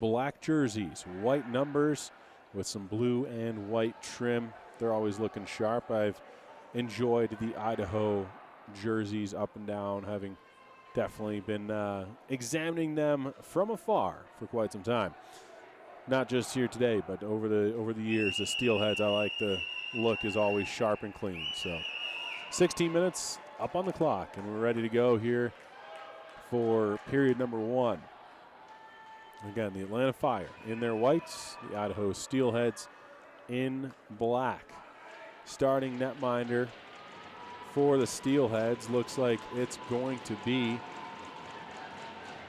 black jerseys, white numbers with some blue and white trim. They're always looking sharp. I've enjoyed the Idaho jerseys up and down, having definitely been examining them from afar for quite some time. Not just here today, but over the years, the Steelheads, I like the look is always sharp and clean. So 16 minutes up on the clock, and we're ready to go here for period number one. Again, the Atlanta Fire in their whites, the Idaho Steelheads in black. Starting netminder for the Steelheads looks like it's going to be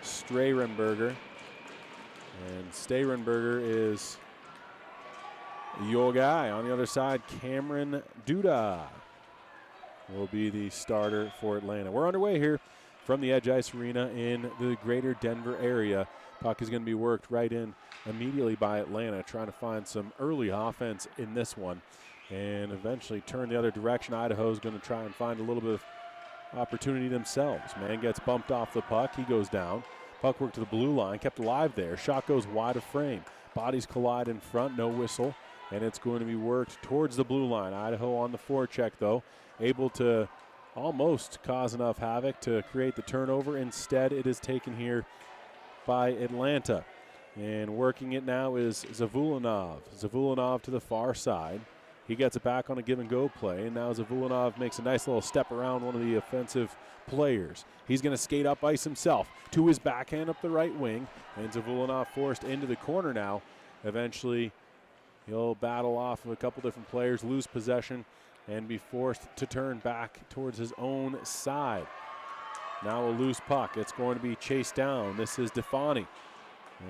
Strahrenberger. And Strahrenberger is your guy. On the other side, Cameron Duda will be the starter for Atlanta. We're underway here from the Edge Ice Arena in the greater Denver area. Puck is going to be worked right in immediately by Atlanta, trying to find some early offense in this one and eventually turn the other direction. Idaho is going to try and find a little bit of opportunity themselves. Man gets bumped off the puck. He goes down. Puck worked to the blue line, kept alive there. Shot goes wide of frame. Bodies collide in front, no whistle, and it's going to be worked towards the blue line. Idaho on the forecheck, though, able to almost cause enough havoc to create the turnover. Instead, it is taken here by Atlanta. And working it now is Zavulinov. Zavulinov to the far side. He gets it back on a give-and-go play, and now Zavulinov makes a nice little step around one of the offensive players. He's going to skate up ice himself to his backhand up the right wing, and Zavulinov forced into the corner now. Eventually, he'll battle off of a couple different players, lose possession, and be forced to turn back towards his own side. Now a loose puck. It's going to be chased down. This is Defani.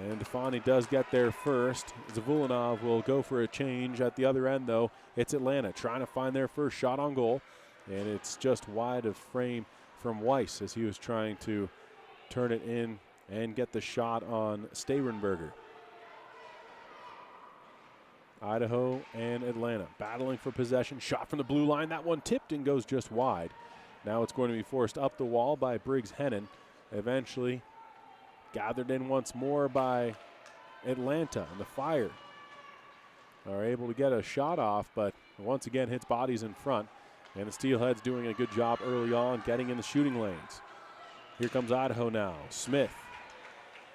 And Defani does get there first. Zavulinov will go for a change at the other end, though. It's Atlanta trying to find their first shot on goal. And it's just wide of frame from Weiss as he was trying to turn it in and get the shot on Strahrenberger. Idaho and Atlanta battling for possession. Shot from the blue line. That one tipped and goes just wide. Now it's going to be forced up the wall by Briggs-Hennon. Eventually gathered in once more by Atlanta, and the Fire are able to get a shot off, but once again hits bodies in front, and the Steelheads doing a good job early on getting in the shooting lanes. Here comes Idaho now. Smith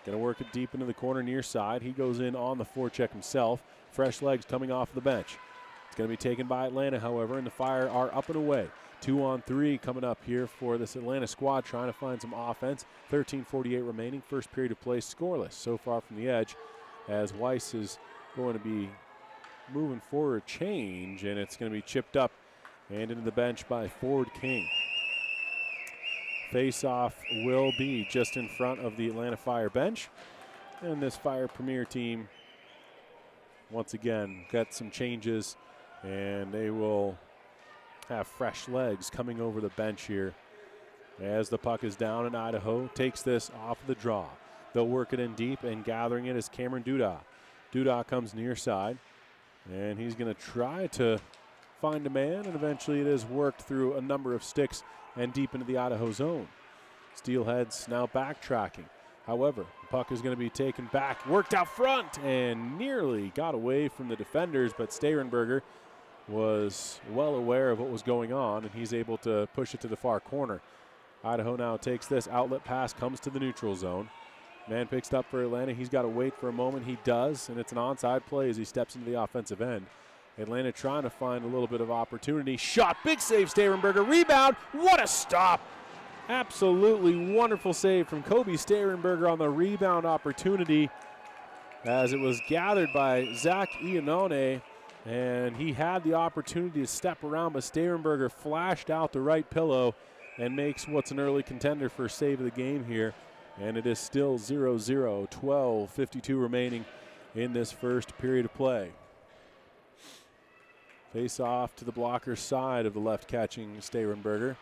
going to work it deep into the corner near side. He goes in on the forecheck himself. Fresh legs coming off the bench. It's going to be taken by Atlanta, however, and the Fire are up and away. 2-on-3 coming up here for this Atlanta squad, trying to find some offense. 13:48 remaining. First period of play scoreless so far from the edge, as Weiss is going to be moving for a change, and it's going to be chipped up and into the bench by Ford King. Face-off will be just in front of the Atlanta Fire bench, and this Fire Premier team once again got some changes, and they will have fresh legs coming over the bench here as the puck is down, and Idaho takes this off the draw. They'll work it in deep, and gathering it is Cameron Duda. Duda comes near side, and he's going to try to find a man, and eventually it is worked through a number of sticks and deep into the Idaho zone. Steelheads now backtracking. However, the puck is going to be taken back, worked out front, and nearly got away from the defenders, but Strahrenberger was well aware of what was going on, and he's able to push it to the far corner. Idaho now takes this outlet pass, comes to the neutral zone. Man picks up for Atlanta. He's got to wait for a moment. He does, and it's an onside play as he steps into the offensive end. Atlanta trying to find a little bit of opportunity. Shot, big save, Strahrenberger. Rebound, what a stop. Absolutely wonderful save from Kobe Strahrenberger on the rebound opportunity, as it was gathered by Zach Iannone. And he had the opportunity to step around, but Strahrenberger flashed out the right pillow and makes what's an early contender for save of the game here. And it is still 0-0, 12:52 remaining in this first period of play. Face off to the blocker side of the left catching Strahrenberger.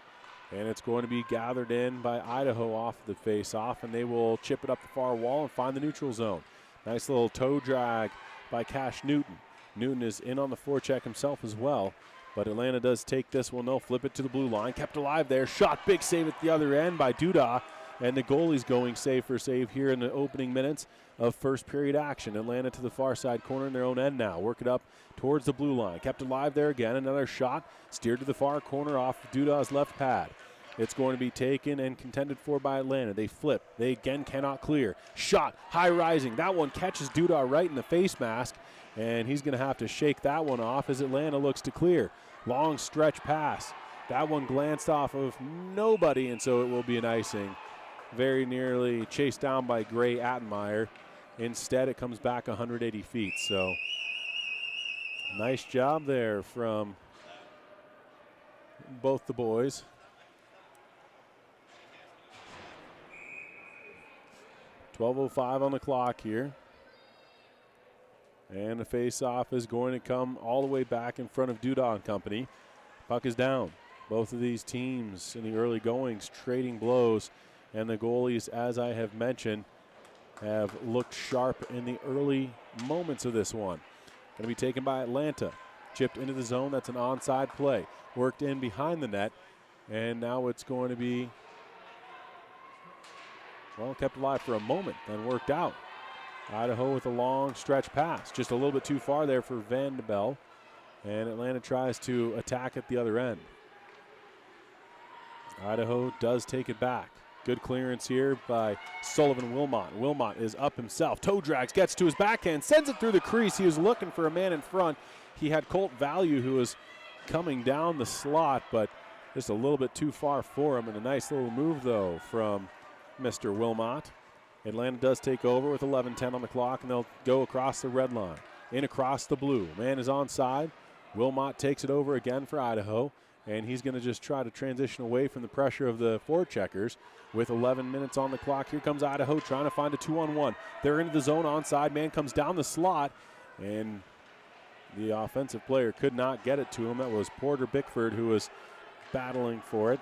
And it's going to be gathered in by Idaho off the face off, and they will chip it up the far wall and find the neutral zone. Nice little toe drag by Cash Newton. Newton is in on the forecheck himself as well, but Atlanta does take this one. They'll flip it to the blue line. Kept alive there. Shot, big save at the other end by Duda. And the goalie's going save for save here in the opening minutes of first period action. Atlanta to the far side corner in their own end now. Work it up towards the blue line. Kept alive there again. Another shot steered to the far corner off Dudah's left pad. It's going to be taken and contended for by Atlanta. They flip. They again cannot clear. Shot, high rising. That one catches Dudah right in the face mask, and he's going to have to shake that one off as Atlanta looks to clear. Long stretch pass. That one glanced off of nobody, and so it will be an icing. Very nearly chased down by Gray Attenmeyer. Instead, it comes back 180 feet. So nice job there from both the boys. .12:05 on the clock here. And the face-off is going to come all the way back in front of Dudah and company. Puck is down. Both of these teams in the early goings trading blows. And the goalies, as I have mentioned, have looked sharp in the early moments of this one. Going to be taken by Atlanta. Chipped into the zone. That's an onside play. Worked in behind the net. And now it's going to be, well, kept alive for a moment, then worked out. Idaho with a long stretch pass. Just a little bit too far there for Vandebel. And Atlanta tries to attack at the other end. Idaho does take it back. Good clearance here by Sullivan Wilmot. Wilmot is up himself. Toe drags, gets to his backhand, sends it through the crease. He was looking for a man in front. He had Colt Value who was coming down the slot, but just a little bit too far for him. And a nice little move, though, from Mr. Wilmot. Atlanta does take over with 11:10 on the clock, and they'll go across the red line. In across the blue. Man is onside. Wilmot takes it over again for Idaho. And he's going to just try to transition away from the pressure of the forecheckers with 11 minutes on the clock. Here comes Idaho trying to find a 2-on-1. They're into the zone onside. Man comes down the slot, and the offensive player could not get it to him. That was Porter Bickford who was battling for it.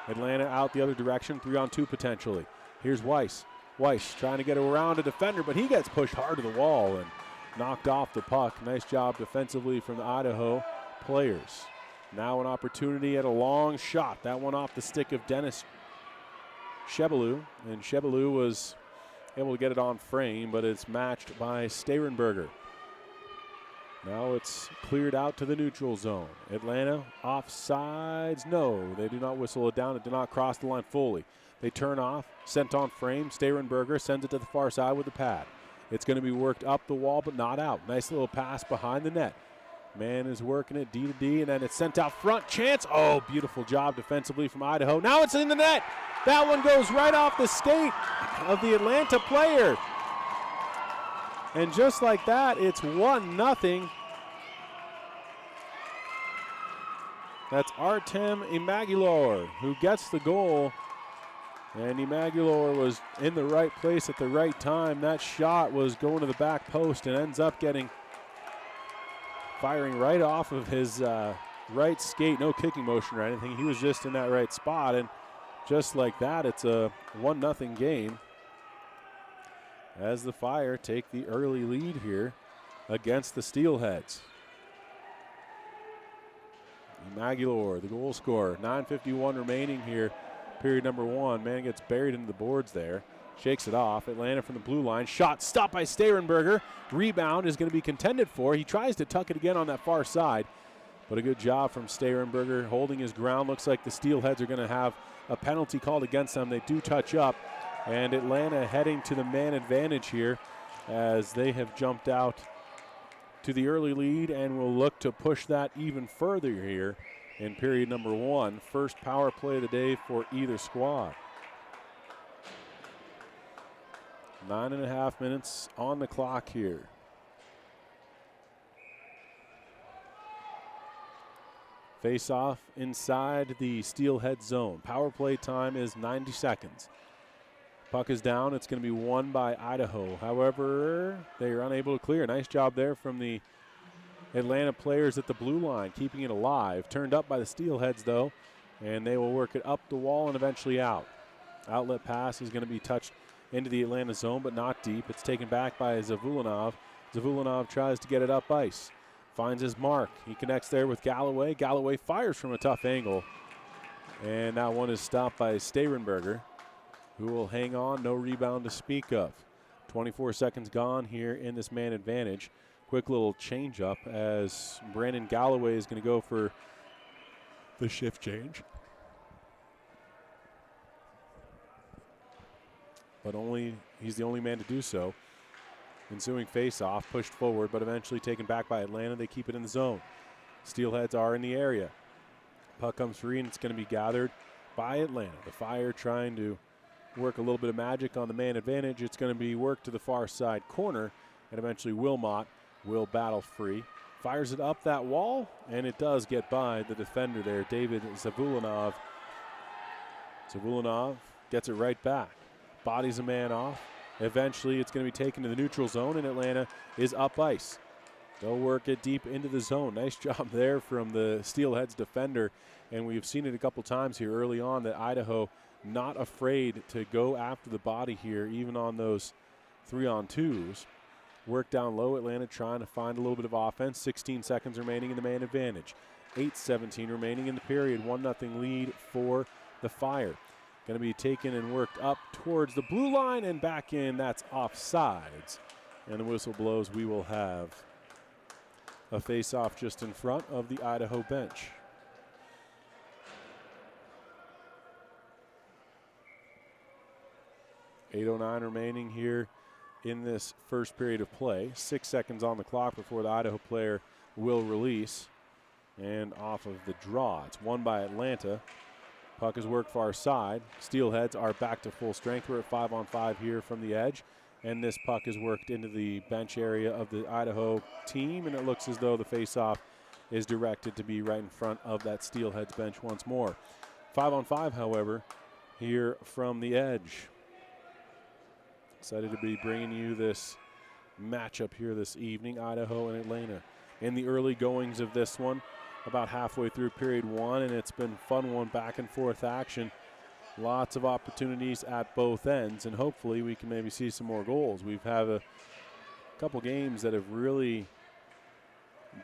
Atlanta out the other direction, 3-on-2 potentially. Here's Weiss. Weiss trying to get around a defender, but he gets pushed hard to the wall and knocked off the puck. Nice job defensively from the Idaho players. Now an opportunity at a long shot. That one off the stick of Dennis Shebelou. And Shebelou was able to get it on frame, but it's matched by Sterenberger. Now it's cleared out to the neutral zone. Atlanta offsides. No, they do not whistle it down. It did not cross the line fully. They turn off, sent on frame. Sterenberger sends it to the far side with the pad. It's going to be worked up the wall, but not out. Nice little pass behind the net. Man is working it D to D, and then it's sent out front. Chance. Oh, beautiful job defensively from Idaho. Now it's in the net. That one goes right off the skate of the Atlanta player. And just like that, it's 1-0. That's Artem Imagulor who gets the goal. And Imagulor was in the right place at the right time. That shot was going to the back post and ends up firing right off of his right skate. No kicking motion or anything. He was just in that right spot. And just like that, it's a 1-0 game as the Fire take the early lead here against the Steelheads. Imagulor, the goal scorer. 9:51 remaining here, period number one. Man gets buried into the boards there. Shakes it off. Atlanta from the blue line. Shot stopped by Sterenberger. Rebound is going to be contended for. He tries to tuck it again on that far side. But a good job from Sterenberger holding his ground. Looks like the Steelheads are going to have a penalty called against them. They do touch up. And Atlanta heading to the man advantage here as they have jumped out to the early lead and will look to push that even further here in period number one. First power play of the day for either squad. 9.5 minutes on the clock here. Face off inside the Steelhead zone. Power play time is 90 seconds. Puck is down. It's going to be won by Idaho. However, they are unable to clear. Nice job there from the Atlanta players at the blue line, keeping it alive. Turned up by the Steelheads, though, and they will work it up the wall and eventually out. Outlet pass is going to be touched into the Atlanta zone, but not deep. It's taken back by Zavulinov. Zavulinov tries to get it up ice. Finds his mark. He connects there with Galloway. Galloway fires from a tough angle. And that one is stopped by Sterenberger. who will hang on. No rebound to speak of. 24 seconds gone here in this man advantage. Quick little change up as Brandon Galloway is going to go for the shift change. But he's the only man to do so. Ensuing face-off, pushed forward, but eventually taken back by Atlanta. They keep it in the zone. Steelheads are in the area. Puck comes free, and it's going to be gathered by Atlanta. The Fire trying to work a little bit of magic on the man advantage. It's going to be worked to the far side corner, and eventually Wilmot will battle free. Fires it up that wall, and it does get by the defender there, David Zavulanov. Zavulanov gets it right back. Bodies a man off. Eventually, it's going to be taken to the neutral zone, and Atlanta is up ice. They'll work it deep into the zone. Nice job there from the Steelheads defender, and we've seen it a couple times here early on that Idaho not afraid to go after the body here, even on those 3-on-2s. Work down low, Atlanta trying to find a little bit of offense. 16 seconds remaining in the man advantage. 8:17 remaining in the period. 1-0 lead for the Fire. Going to be taken and worked up towards the blue line and back in. That's offsides. And the whistle blows. We will have a face-off just in front of the Idaho bench. .809 remaining here in this first period of play. 6 seconds on the clock before the Idaho player will release. And off of the draw. It's won by Atlanta. Puck is worked far side. Steelheads are back to full strength. We're at 5-on-5 here from the edge. And this puck is worked into the bench area of the Idaho team. And it looks as though the faceoff is directed to be right in front of that Steelheads bench once more. 5-on-5, however, here from the edge. Excited to be bringing you this matchup here this evening, Idaho and Atlanta. In the early goings of this one, about halfway through period one, and it's been fun one, back and forth action. Lots of opportunities at both ends, and hopefully we can maybe see some more goals. We've had a couple games that have really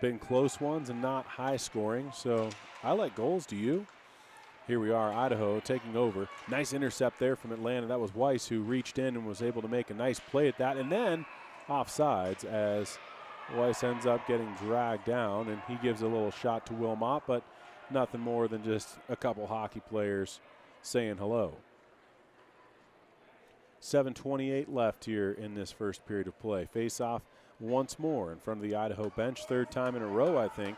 been close ones and not high scoring, so I like goals. Do you? Here we are, Idaho taking over. Nice intercept there from Atlanta. That was Weiss who reached in and was able to make a nice play at that, and then offsides as Weiss ends up getting dragged down, and he gives a little shot to Wilmot, but nothing more than just a couple hockey players saying hello. 7:28 left here in this first period of play. Face-off once more in front of the Idaho bench. Third time in a row, I think,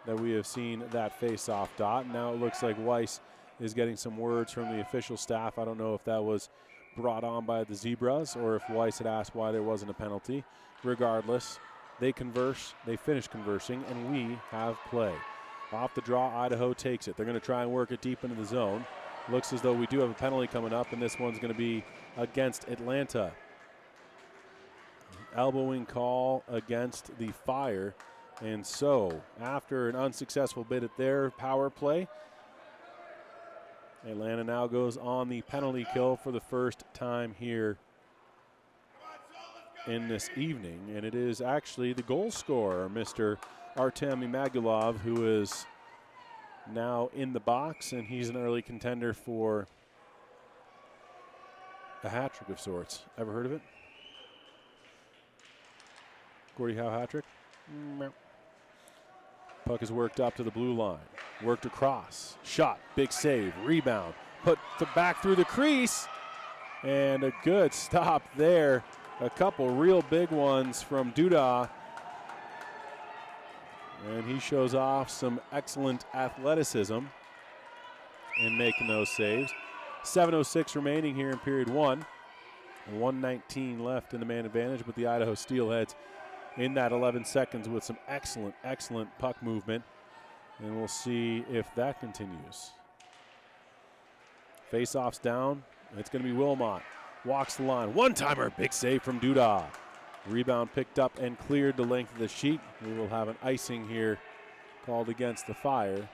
that we have seen that face-off dot. Now it looks like Weiss is getting some words from the official staff. I don't know if that was brought on by the Zebras or if Weiss had asked why there wasn't a penalty. Regardless, they converse, they finish conversing, and we have play. Off the draw, Idaho takes it. They're going to try and work it deep into the zone. Looks as though we do have a penalty coming up, and this one's going to be against Atlanta. Elbowing call against the Fire. And so, after an unsuccessful bid at their power play, Atlanta now goes on the penalty kill for the first time here in this evening, and it is actually the goal scorer, Mr. Artem Imagulov, who is now in the box, and he's an early contender for a hat trick of sorts. Ever heard of it? Gordie Howe hat trick? No. Puck is worked up to the blue line, worked across, shot, big save, rebound, put back through the crease, and a good stop there. A couple real big ones from Duda. And he shows off some excellent athleticism in making those saves. 7:06 remaining here in period one. 1:19 left in the man advantage, but the Idaho Steelheads in that 11 seconds with some excellent puck movement. And we'll see if that continues. Face-off's down. It's going to be Wilmot. Walks the line. One-timer. Big save from Duda. Rebound picked up and cleared the length of the sheet. We will have an icing here called against the Fire.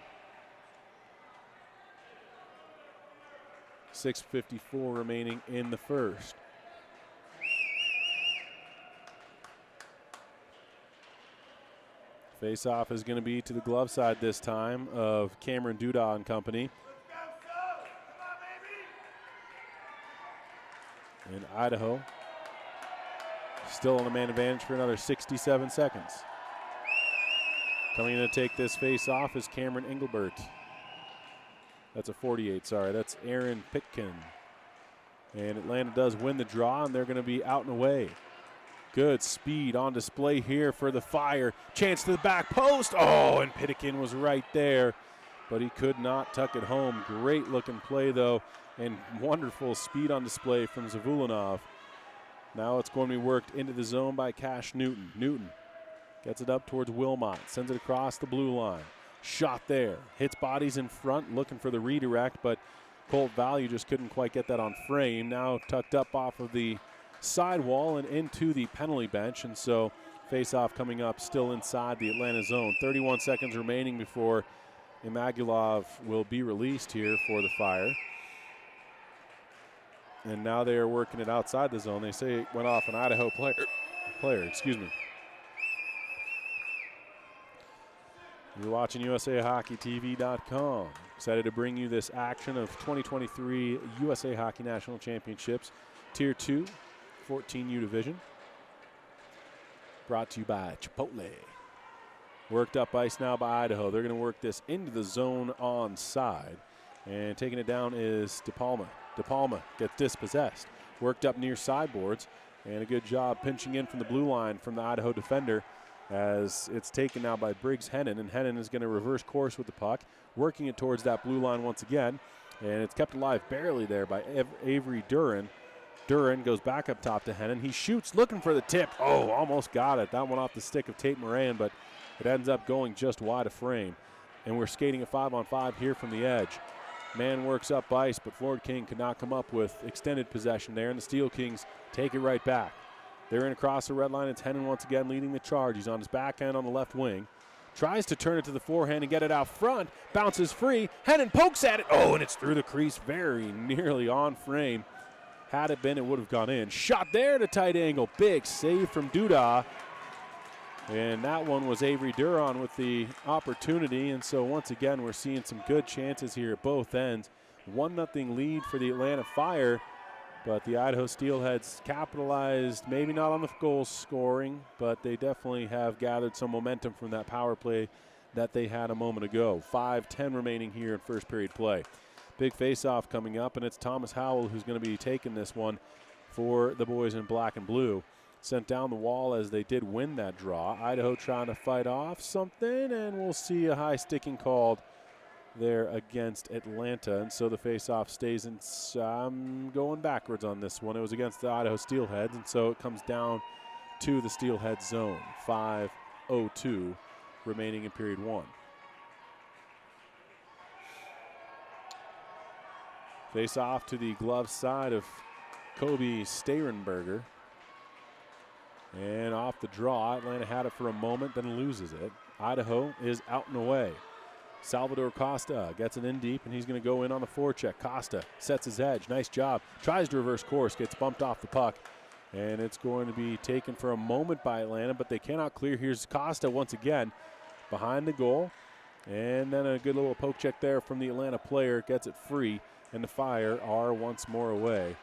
6:54 remaining in the first. Face-off is going to be to the glove side this time of Cameron Duda and company. And Idaho still on the man advantage for another 67 seconds. Coming in to take this face off is Cameron Engelbert. That's a 48, sorry. That's Aaron Pitkin. And Atlanta does win the draw, and they're going to be out and away. Good speed on display here for the Fire. Chance to the back post. Oh, and Pitkin was right there, but he could not tuck it home. Great looking play, though, and wonderful speed on display from Zavulinov. Now it's going to be worked into the zone by Cash Newton. Newton gets it up towards Wilmot, sends it across the blue line. Shot there, hits bodies in front, looking for the redirect, but Colt Value just couldn't quite get that on frame. Now tucked up off of the sidewall and into the penalty bench, and so face-off coming up still inside the Atlanta zone. 31 seconds remaining before Imagulov will be released here for the Fire. And now they are working it outside the zone. They say it went off an Idaho player. Excuse me. You're watching USAHockeyTV.com. Excited to bring you this action of 2023 USA Hockey National Championships, Tier 2, 14U Division. Brought to you by Chipotle. Worked up ice now by Idaho. They're going to work this into the zone on side. And taking it down is DePalma. DePalma gets dispossessed. Worked up near sideboards. And a good job pinching in from the blue line from the Idaho defender, as it's taken now by Briggs Hennon, and Hennon is going to reverse course with the puck, working it towards that blue line once again, and it's kept alive barely there by Avery Duran. Duran goes back up top to Hennon. He shoots, looking for the tip. Oh, almost got it. That one off the stick of Tate Moran, but it ends up going just wide of frame. And we're skating a 5-on-5 here from the edge. Man works up ice, but Florida King could not come up with extended possession there, and the Steel Kings take it right back. They're in across the red line. It's Hennon once again leading the charge. He's on his backhand on the left wing. Tries to turn it to the forehand and get it out front. Bounces free. Hennon pokes at it. Oh, and it's through the crease, very nearly on frame. Had it been, it would have gone in. Shot there at a tight angle. Big save from Duda. And that one was Avery Duran with the opportunity. And so once again, we're seeing some good chances here at both ends. 1-0 lead for the Atlanta Fire. But the Idaho Steelheads capitalized, maybe not on the goal scoring, but they definitely have gathered some momentum from that power play that they had a moment ago. 5:10 remaining here in first period play. Big face-off coming up, and it's Thomas Howell who's going to be taking this one for the boys in black and blue. Sent down the wall as they did win that draw. Idaho trying to fight off something, and we'll see a high sticking called there against Atlanta, and so the face-off stays in. I'm going backwards on this one. It was against the Idaho Steelheads, and so it comes down to the Steelhead zone. 5:02 remaining in period one. Face-off to the glove side of Kobe Sterenberger. And off the draw, Atlanta had it for a moment, then loses it. Idaho is out and away. Salvador Costa gets it in deep, and he's going to go in on the forecheck. Costa sets his edge. Nice job. Tries to reverse course, gets bumped off the puck, and it's going to be taken for a moment by Atlanta, but they cannot clear. Here's Costa once again behind the goal, and then a good little poke check there from the Atlanta player. Gets it free, and the Fire are once more away.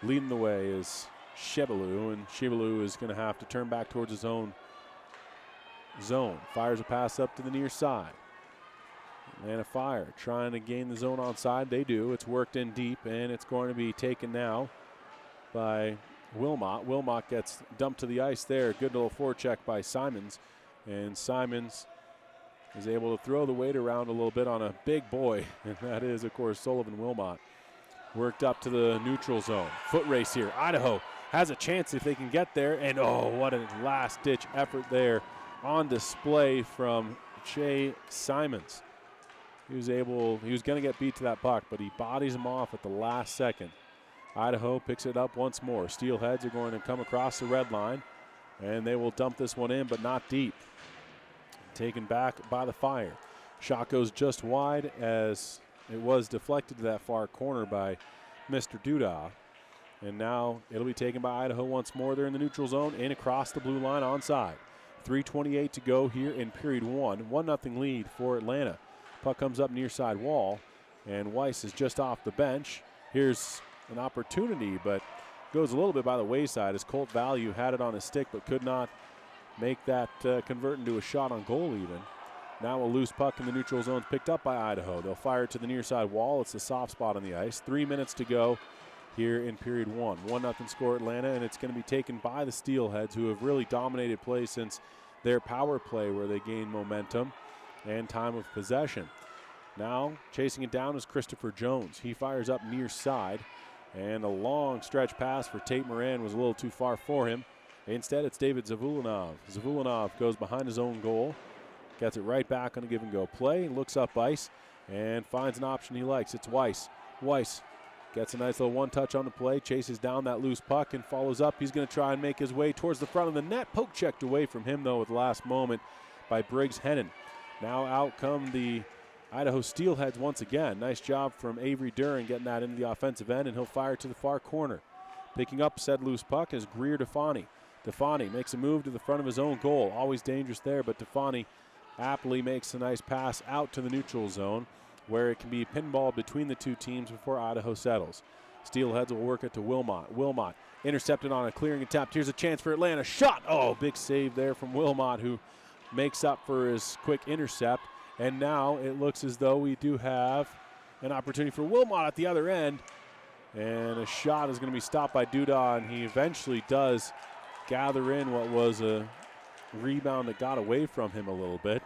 Leading the way is Shebelu, and Shebelu is going to have to turn back towards his own zone. Fires a pass up to the near side. Atlanta Fire trying to gain the zone onside. They do. It's worked in deep, and it's going to be taken now by Wilmot. Wilmot gets dumped to the ice there. Good little forecheck by Simons, and Simons is able to throw the weight around a little bit on a big boy, and that is, of course, Sullivan Wilmot. Worked up to the neutral zone. Foot race here. Idaho has a chance if they can get there, and oh, what a last-ditch effort there on display from Jay Simons. He was going to get beat to that puck, but he bodies him off at the last second. Idaho picks it up once more. Steelheads are going to come across the red line, and they will dump this one in, but not deep. Taken back by the Fire. Shot goes just wide as it was deflected to that far corner by Mr. Duda. And now it'll be taken by Idaho once more. They're in the neutral zone, in across the blue line onside. 3:28 to go here in period one. 1-0 lead for Atlanta. Puck comes up near side wall, and Weiss is just off the bench. Here's an opportunity, but goes a little bit by the wayside as Colt Value had it on his stick but could not make that convert into a shot on goal even. Now a loose puck in the neutral zone is picked up by Idaho. They'll fire it to the near side wall. It's the soft spot on the ice. 3 minutes to go here in period one. 1-0 score Atlanta, and it's going to be taken by the Steelheads, who have really dominated play since their power play where they gained momentum and time of possession. Now chasing it down is Christopher Jones. He fires up near side, and a long stretch pass for Tate Moran was a little too far for him. Instead, it's David Zavulanov. Zavulanov goes behind his own goal. Gets it right back on a give-and-go play, looks up ice, and finds an option he likes. It's Weiss. Weiss gets a nice little one-touch on the play, chases down that loose puck, and follows up. He's going to try and make his way towards the front of the net. Poke checked away from him, though, at the last moment by Briggs Hennon. Now out come the Idaho Steelheads once again. Nice job from Avery Duran getting that into the offensive end, and he'll fire to the far corner. Picking up said loose puck is Greer Defani. Defani makes a move to the front of his own goal. Always dangerous there, but Defani aptly makes a nice pass out to the neutral zone where it can be pinball between the two teams before Idaho settles. Steelheads will work it to Wilmot. Wilmot intercepted on a clearing attempt. Here's a chance for Atlanta. Shot! Oh, big save there from Wilmot, who makes up for his quick intercept. And now it looks as though we do have an opportunity for Wilmot at the other end. And a shot is going to be stopped by Duda, and he eventually does gather in what was a rebound that got away from him a little bit.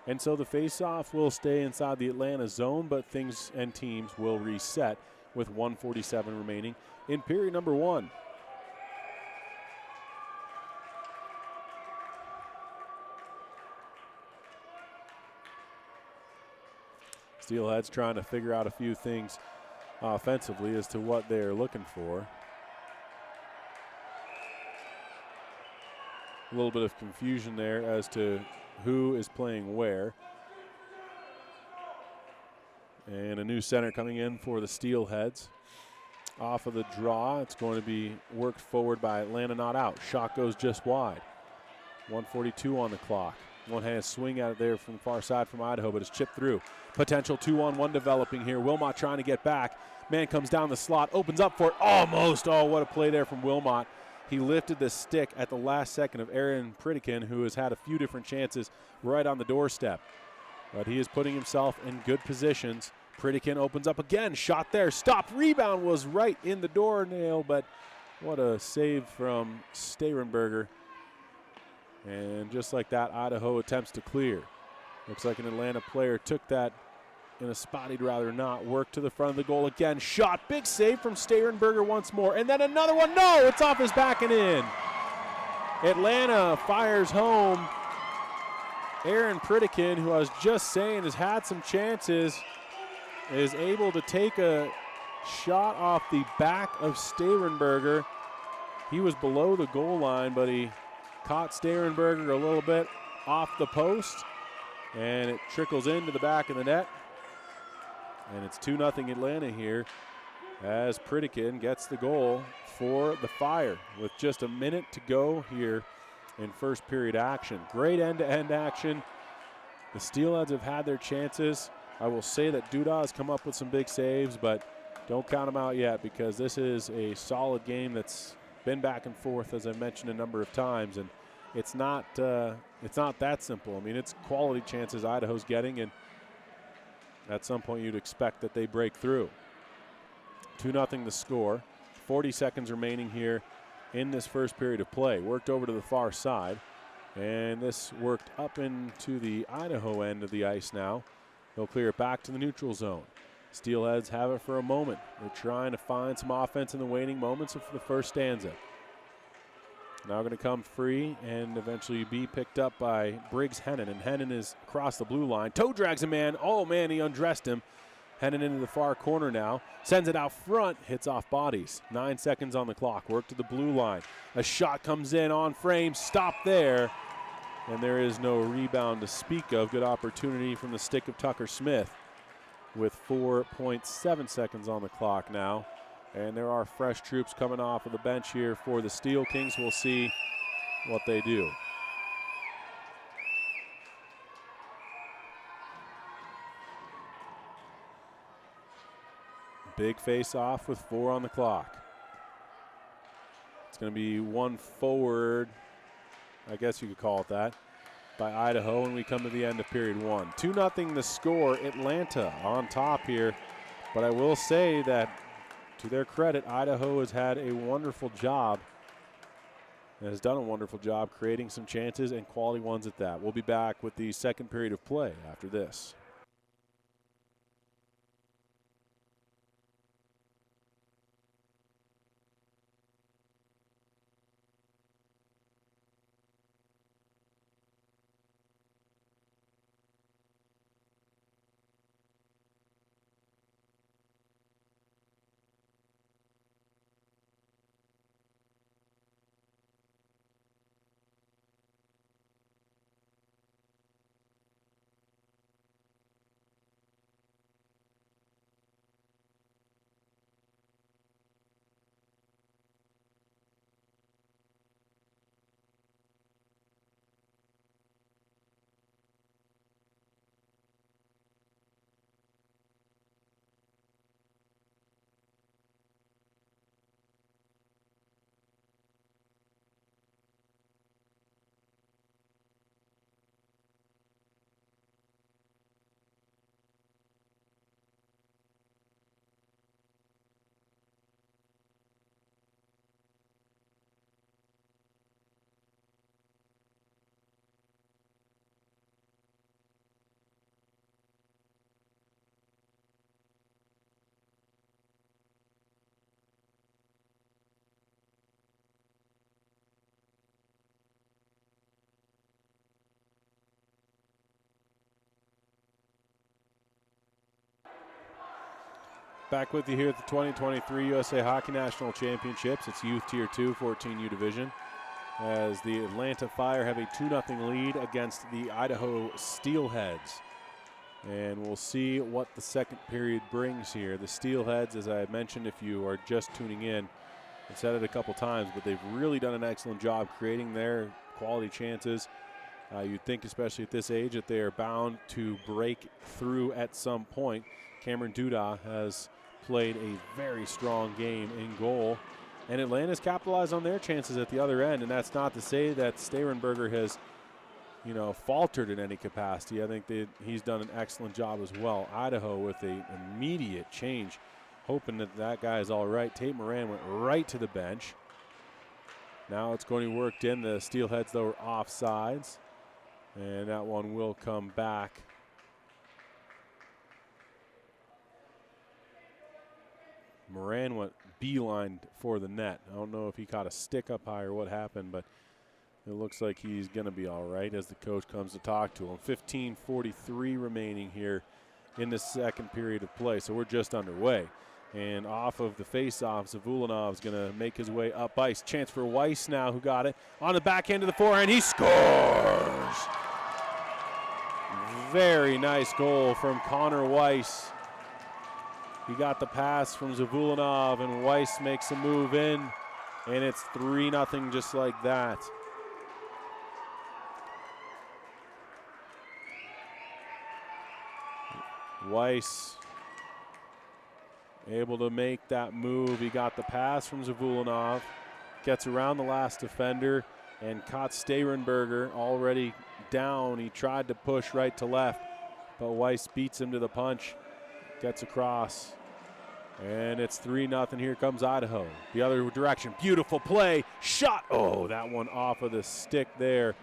And so the face-off will stay inside the Atlanta zone, but things and teams will reset with 1:47 remaining in period number one. Steelheads trying to figure out a few things offensively as to what they're looking for. A little bit of confusion there as to who is playing where. And a new center coming in for the Steelheads. Off of the draw, it's going to be worked forward by Atlanta, not out. Shot goes just wide. 1:42 on the clock. One-handed swing at it there from the far side from Idaho, but it's chipped through. Potential 2-on-1 developing here. Wilmot trying to get back. Man comes down the slot, opens up for it almost. Oh, what a play there from Wilmot. He lifted the stick at the last second of Aaron Pritikin, who has had a few different chances right on the doorstep. But he is putting himself in good positions. Pritikin opens up again. Shot there. Stopped. Rebound was right in the doornail, but what a save from Sterenberger. And just like that, Idaho attempts to clear. Looks like an Atlanta player took that in a spot he'd rather not. Work to the front of the goal again. Shot. Big save from Sterenberger once more. And then another one. No, it's off his back and in. Atlanta fires home. Aaron Pritikin, who I was just saying has had some chances, is able to take a shot off the back of Sterenberger. He was below the goal line, but he caught Sterenberger a little bit off the post, and it trickles into the back of the net. And it's 2-0 Atlanta here as Pritikin gets the goal for the Fire with just a minute to go here in first period action. Great end-to-end action. The Steelheads have had their chances. I will say that Duda has come up with some big saves, but don't count them out yet because this is a solid game that's been back and forth, as I mentioned a number of times, and it's not that simple. I mean, it's quality chances Idaho's getting, and at some point you'd expect that they break through. 2-0 the score. 40 seconds remaining here in this first period of play. Worked over to the far side, and this worked up into the Idaho end of the ice now. They'll clear it back to the neutral zone. Steelheads have it for a moment. They're trying to find some offense in the waning moments of the first stanza. Now going to come free and eventually be picked up by Briggs Hennon, and Hennon is across the blue line. Toe drags a man. Oh, man, he undressed him. Hennon into the far corner now. Sends it out front. Hits off bodies. 9 seconds on the clock. Work to the blue line. A shot comes in on frame. Stop there. And there is no rebound to speak of. Good opportunity from the stick of Tucker Smith with 4.7 seconds on the clock now. And there are fresh troops coming off of the bench here for the Steel Kings. We'll see what they do. Big face-off with 4 on the clock. going to be one forward, I guess you could call it that, by Idaho, and we come to the end of period 1. 2-0 the score. Atlanta on top here. But I will say that, to their credit, Idaho has had a wonderful job, has done a wonderful job creating some chances, and quality ones at that. We'll be back with the second period of play after this. Back with you here at the 2023 USA Hockey National Championships. It's Youth Tier 2, 14U Division, as the Atlanta Fire have a 2-0 lead against the Idaho Steelheads. And we'll see what the second period brings here. The Steelheads, as I mentioned, if you are just tuning in, I've said it a couple times, but they've really done an excellent job creating their quality chances. You'd think, especially at this age, that they are bound to break through at some point. Cameron Duda has played a very strong game in goal, and Atlanta's capitalized on their chances at the other end, and that's not to say that Sterenberger has, faltered in any capacity. I think he's done an excellent job as well. Idaho with an immediate change, hoping that guy is all right. Tate Moran went right to the bench. Now it's going to be worked in. The Steelheads, though, are offsides, and that one will come back. Moran went beeline for the net. I don't know if he caught a stick up high or what happened, but it looks like he's going to be all right as the coach comes to talk to him. 15:43 remaining here in the second period of play, so we're just underway. And off of the face-off, Zavulinov's going to make his way up ice. Chance for Weiss now, who got it on the back end of the forehand. He scores! Very nice goal from Connor Weiss. He got the pass from Zavulinov, and Weiss makes a move in, and it's 3-0 just like that. Weiss able to make that move. He got the pass from Zavulinov, gets around the last defender, and caught Sterenberger already down. He tried to push right to left, but Weiss beats him to the punch, gets across. And it's 3-0. Here comes Idaho. The other direction. Beautiful play. Shot. Oh, that one off of the stick there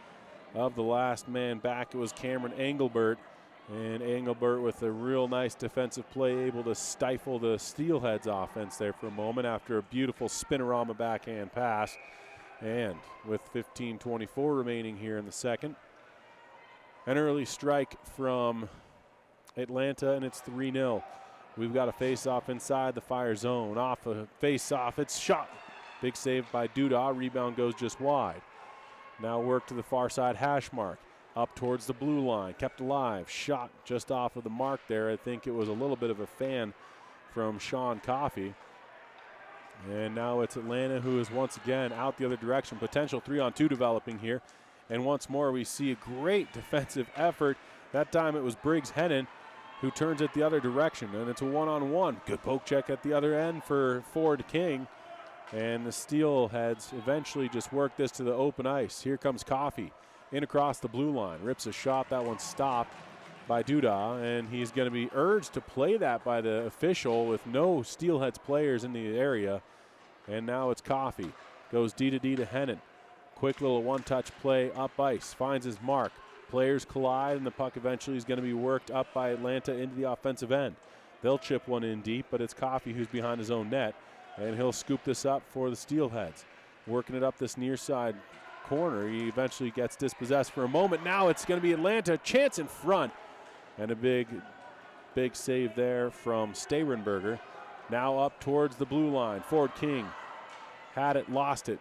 of the last man back. It was Cameron Engelbert. And Engelbert with a real nice defensive play, able to stifle the Steelheads offense there for a moment after a beautiful spinorama backhand pass. And with 15:24 remaining here in the second, an early strike from Atlanta, and it's 3-0. We've got a face-off inside the Fire zone. Off a face-off, it's shot. Big save by Duda. Rebound goes just wide. Now work to the far side hash mark. Up towards the blue line, kept alive. Shot just off of the mark there. I think it was a little bit of a fan from Sean Coffey. And now it's Atlanta, who is once again out the other direction. Potential 3-on-2 developing here. And once more we see a great defensive effort. That time it was Briggs Hennon who turns it the other direction, and it's a one-on-one. Good poke check at the other end for Ford King, And the Steelheads eventually just work this to the open ice. Here comes Coffey in across the blue line. Rips a shot. That one stopped by Duda, and he's going to be urged to play that by the official with no Steelheads players in the area. And now it's Coffey. Goes D to Hennon. Quick little one-touch play up ice. Finds his mark. Players collide, and the puck eventually is going to be worked up by Atlanta into the offensive end. They'll chip one in deep, but it's Coffey who's behind his own net, and he'll scoop this up for the Steelheads. Working it up this near side corner. He eventually gets dispossessed for a moment. Now it's going to be Atlanta. Chance in front, and a big save there from Sterenberger. Now up towards the blue line. Ford King had it, lost it,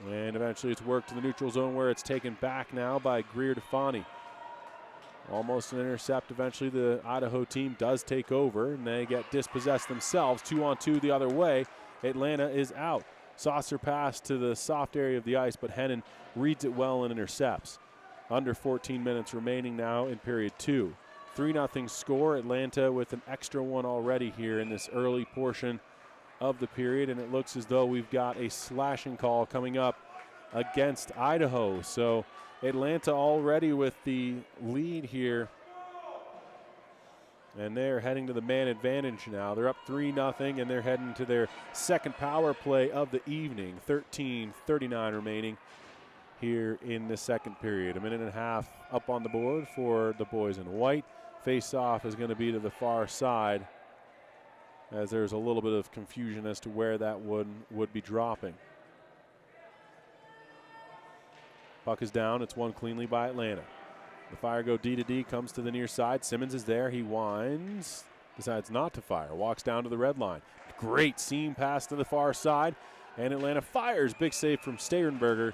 and eventually it's worked to the neutral zone where it's taken back now by Greer Defani. Almost an intercept. Eventually the Idaho team does take over, and they get dispossessed themselves. 2-on-2 the other way. Atlanta is out. Saucer pass to the soft area of the ice, but Hennon reads it well and intercepts. Under 14 minutes remaining now in period 2. 3-0 score. Atlanta with an extra one already here in this early portion of the period, and it looks as though we've got a slashing call coming up against Idaho. So Atlanta already with the lead here, and they're heading to the man advantage now. They're up 3-0, and they're heading to their second power play of the evening. 13:39 remaining here in the second period. A minute and a half up on the board for the boys in white. Face-off is going to be to the far side, as there's a little bit of confusion as to where that one would be dropping. Puck is down. It's won cleanly by Atlanta. The Fire go D to D, comes to the near side. Simmons is there. He winds, decides not to fire, walks down to the red line. Great seam pass to the far side, and Atlanta fires. Big save from Sterenberger,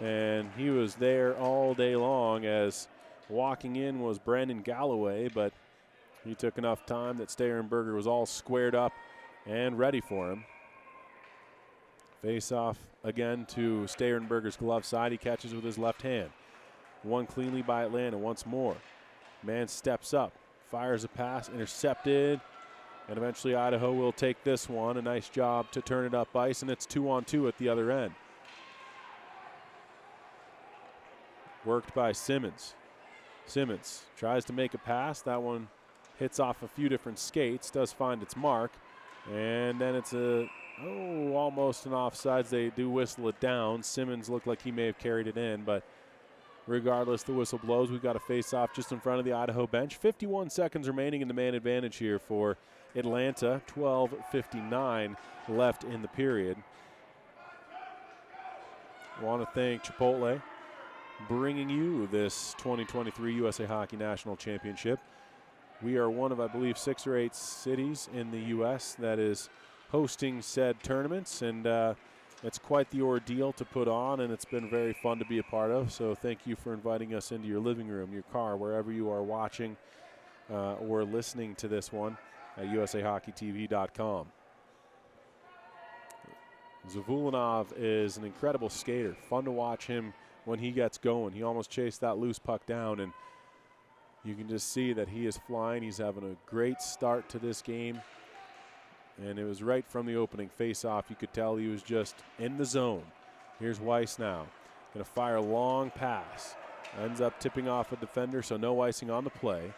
and he was there all day long, as walking in was Brandon Galloway, but he took enough time that Sterenberger was all squared up and ready for him. Face off again to Sterenberger's glove side. He catches with his left hand. Won cleanly by Atlanta once more. Man steps up, fires a pass, intercepted, and eventually Idaho will take this one. A nice job to turn it up ice, and it's 2-on-2 at the other end. Worked by Simmons. Simmons tries to make a pass. That one hits off a few different skates, does find its mark, and then it's almost an offsides. They do whistle it down. Simmons looked like he may have carried it in, but regardless, the whistle blows. We've got a face-off just in front of the Idaho bench. 51 seconds remaining in the man advantage here for Atlanta. 12:59 left in the period. I want to thank Chipotle bringing you this 2023 USA Hockey National Championship. We are one of, I believe, 6 or 8 cities in the U.S. that is hosting said tournaments, and it's quite the ordeal to put on, and it's been very fun to be a part of. So thank you for inviting us into your living room, your car, wherever you are watching or listening to this one at usahockeytv.com. Zavulinov is an incredible skater. Fun to watch him when he gets going. He almost chased that loose puck down, and you can just see that he is flying. He's having a great start to this game. And it was right from the opening face-off. You could tell he was just in the zone. Here's Weiss now. Going to fire a long pass. Ends up tipping off a defender, so no icing on the play.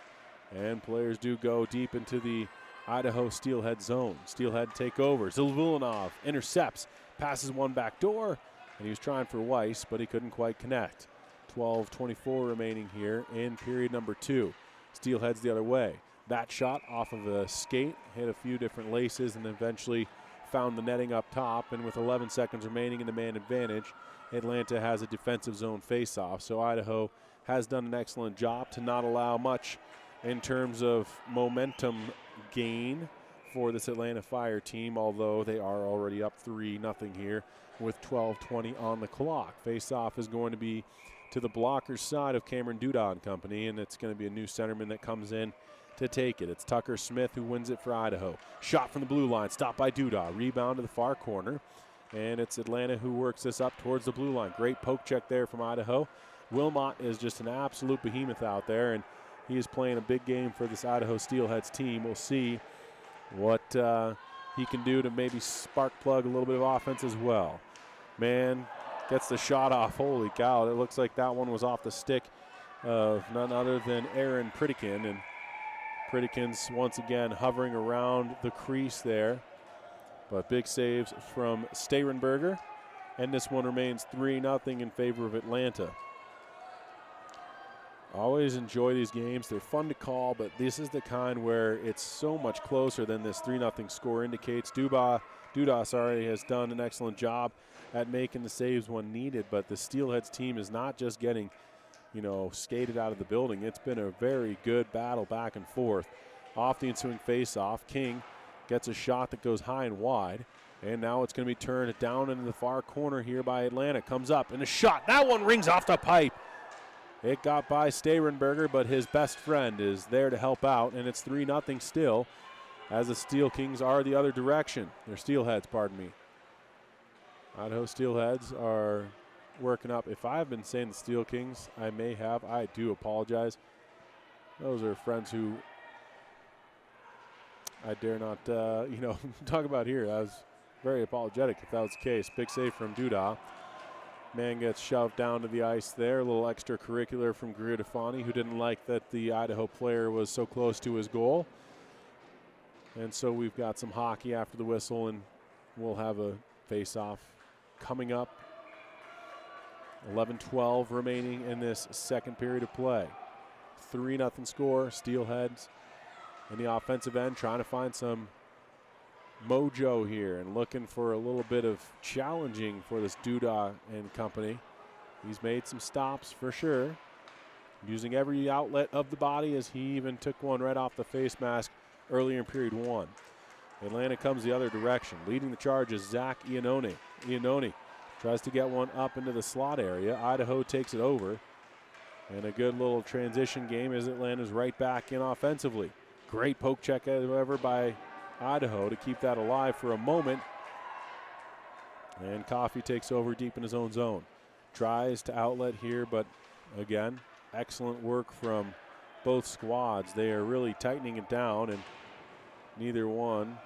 And players do go deep into the Idaho Steelhead zone. Steelhead take over. Zavulinov intercepts, passes one back door, and he was trying for Weiss, but he couldn't quite connect. 12:24 remaining here in period number 2. Steelhead's the other way. That shot off of a skate, hit a few different laces, and eventually found the netting up top. And with 11 seconds remaining in the man advantage, Atlanta has a defensive zone face-off. So Idaho has done an excellent job to not allow much in terms of momentum gain for this Atlanta Fire team, although they are already up 3-0 here with 12:20 on the clock. Face-off is going to be to the blocker side of Cameron Duda and company, and it's going to be a new centerman that comes in to take it. It's Tucker Smith who wins it for Idaho. Shot from the blue line, stopped by Duda. Rebound to the far corner, and it's Atlanta who works this up towards the blue line. Great poke check there from Idaho. Wilmot is just an absolute behemoth out there, and he is playing a big game for this Idaho Steelheads team. We'll see what he can do to maybe spark plug a little bit of offense as well. Man gets the shot off. Holy cow, it looks like that one was off the stick of none other than Aaron Pritikin. And Pritikin's once again hovering around the crease there. But big saves from Sterenberger. And this one remains 3-0 in favor of Atlanta. Always enjoy these games. They're fun to call, but this is the kind where it's so much closer than this 3-0 score indicates. Duda has done an excellent job at making the saves when needed, but the Steelheads team is not just getting, skated out of the building. It's been a very good battle back and forth. Off the ensuing face-off, King gets a shot that goes high and wide, and now it's going to be turned down into the far corner here by Atlanta. Comes up, and a shot. That one rings off the pipe. It got by Sterenberger, but his best friend is there to help out, and it's 3-0 still, as the Steel Kings are the other direction. They're Steelheads, pardon me. Idaho Steelheads are working up. If I've been saying the Steel Kings, I may have. I do apologize. Those are friends who I dare not, talk about here. I was very apologetic if that was the case. Big save from Duda. Man gets shoved down to the ice there. A little extracurricular from Griadafani, who didn't like that the Idaho player was so close to his goal. And so we've got some hockey after the whistle, and we'll have a face-off coming up. 11-12 remaining in this second period of play. 3-0 score. Steelheads in the offensive end trying to find some mojo here and looking for a little bit of challenging for this Duda and company. He's made some stops for sure, using every outlet of the body, as he even took one right off the face mask earlier in period one. Atlanta comes the other direction. Leading the charge is Zach Iannone. Iannone tries to get one up into the slot area. Idaho takes it over. And a good little transition game as Atlanta's right back in offensively. Great poke check, however, by Idaho to keep that alive for a moment. And Coffey takes over deep in his own zone. Tries to outlet here, but again, excellent work from both squads. They are really tightening it down, and neither one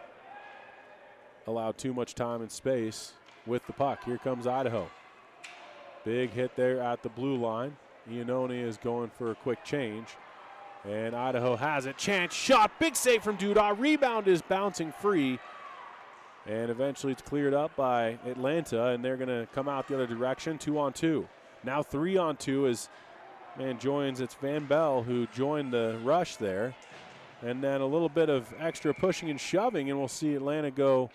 allowed too much time and space with the puck. Here comes Idaho. Big hit there at the blue line. Iannone is going for a quick change. And Idaho has it. Chance shot. Big save from Duda. Rebound is bouncing free. And eventually it's cleared up by Atlanta, and they're going to come out the other direction. 2-on-2. Now 3-on-2 as man joins. It's Van Bell who joined the rush there. And then a little bit of extra pushing and shoving, and we'll see Atlanta go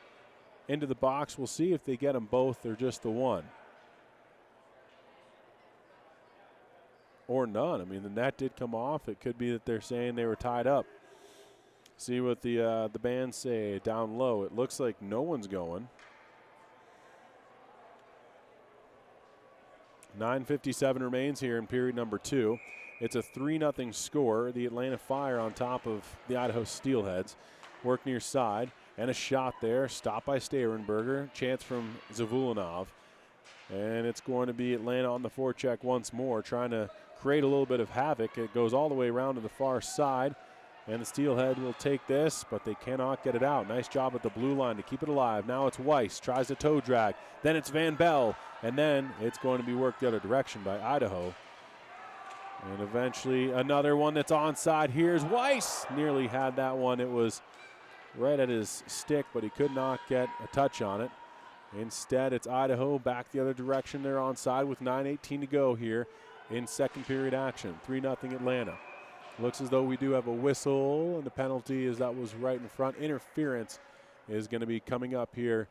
into the box. We'll see if they get them both or just the one. Or none. I mean, the net did come off. It could be that they're saying they were tied up. See what the band say down low. It looks like no one's going. 9:57 remains here in period number 2. It's a 3-0 score. The Atlanta Fire on top of the Idaho Steelheads. Work near side. And a shot there. Stopped by Sterenberger. Chance from Zavulinov. And it's going to be Atlanta on the forecheck once more, trying to create a little bit of havoc. It goes all the way around to the far side. And the Steelhead will take this, but they cannot get it out. Nice job at the blue line to keep it alive. Now it's Weiss. Tries to toe drag. Then it's Van Bell. And then it's going to be worked the other direction by Idaho. And eventually another one that's onside. Here's Weiss. Nearly had that one. It was right at his stick, but he could not get a touch on it. Instead, it's Idaho back the other direction. They're onside with 9:18 to go here in second period action. 3-0 Atlanta. Looks as though we do have a whistle, and the penalty is that was right in front. Interference is going to be coming up here.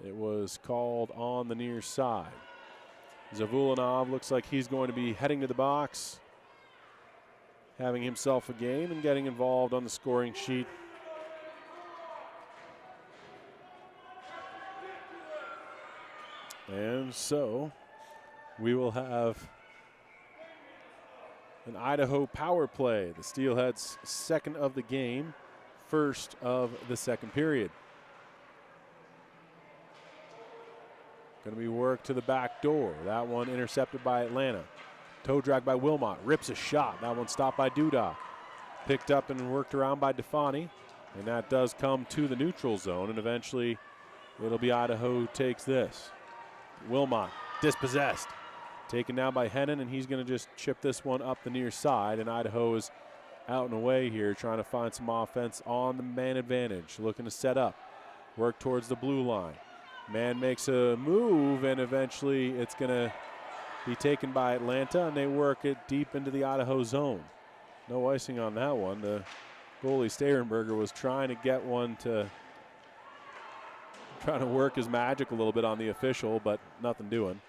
It was called on the near side. Zavulinov looks like he's going to be heading to the box, having himself a game and getting involved on the scoring sheet. And so we will have an Idaho power play. The Steelheads' second of the game, first of the second period. Going to be worked to the back door. That one intercepted by Atlanta. Toe drag by Wilmot. Rips a shot. That one stopped by Duda. Picked up and worked around by Defani. And that does come to the neutral zone, and eventually it'll be Idaho who takes this. Wilmot dispossessed. Taken now by Hennon, and he's going to just chip this one up the near side, and Idaho is out and away here trying to find some offense on the man advantage, looking to set up, work towards the blue line. Man makes a move, and eventually it's going to be taken by Atlanta, and they work it deep into the Idaho zone. No icing on that one. The goalie Sterenberger was trying to get one to trying to work his magic a little bit on the official, but nothing doing.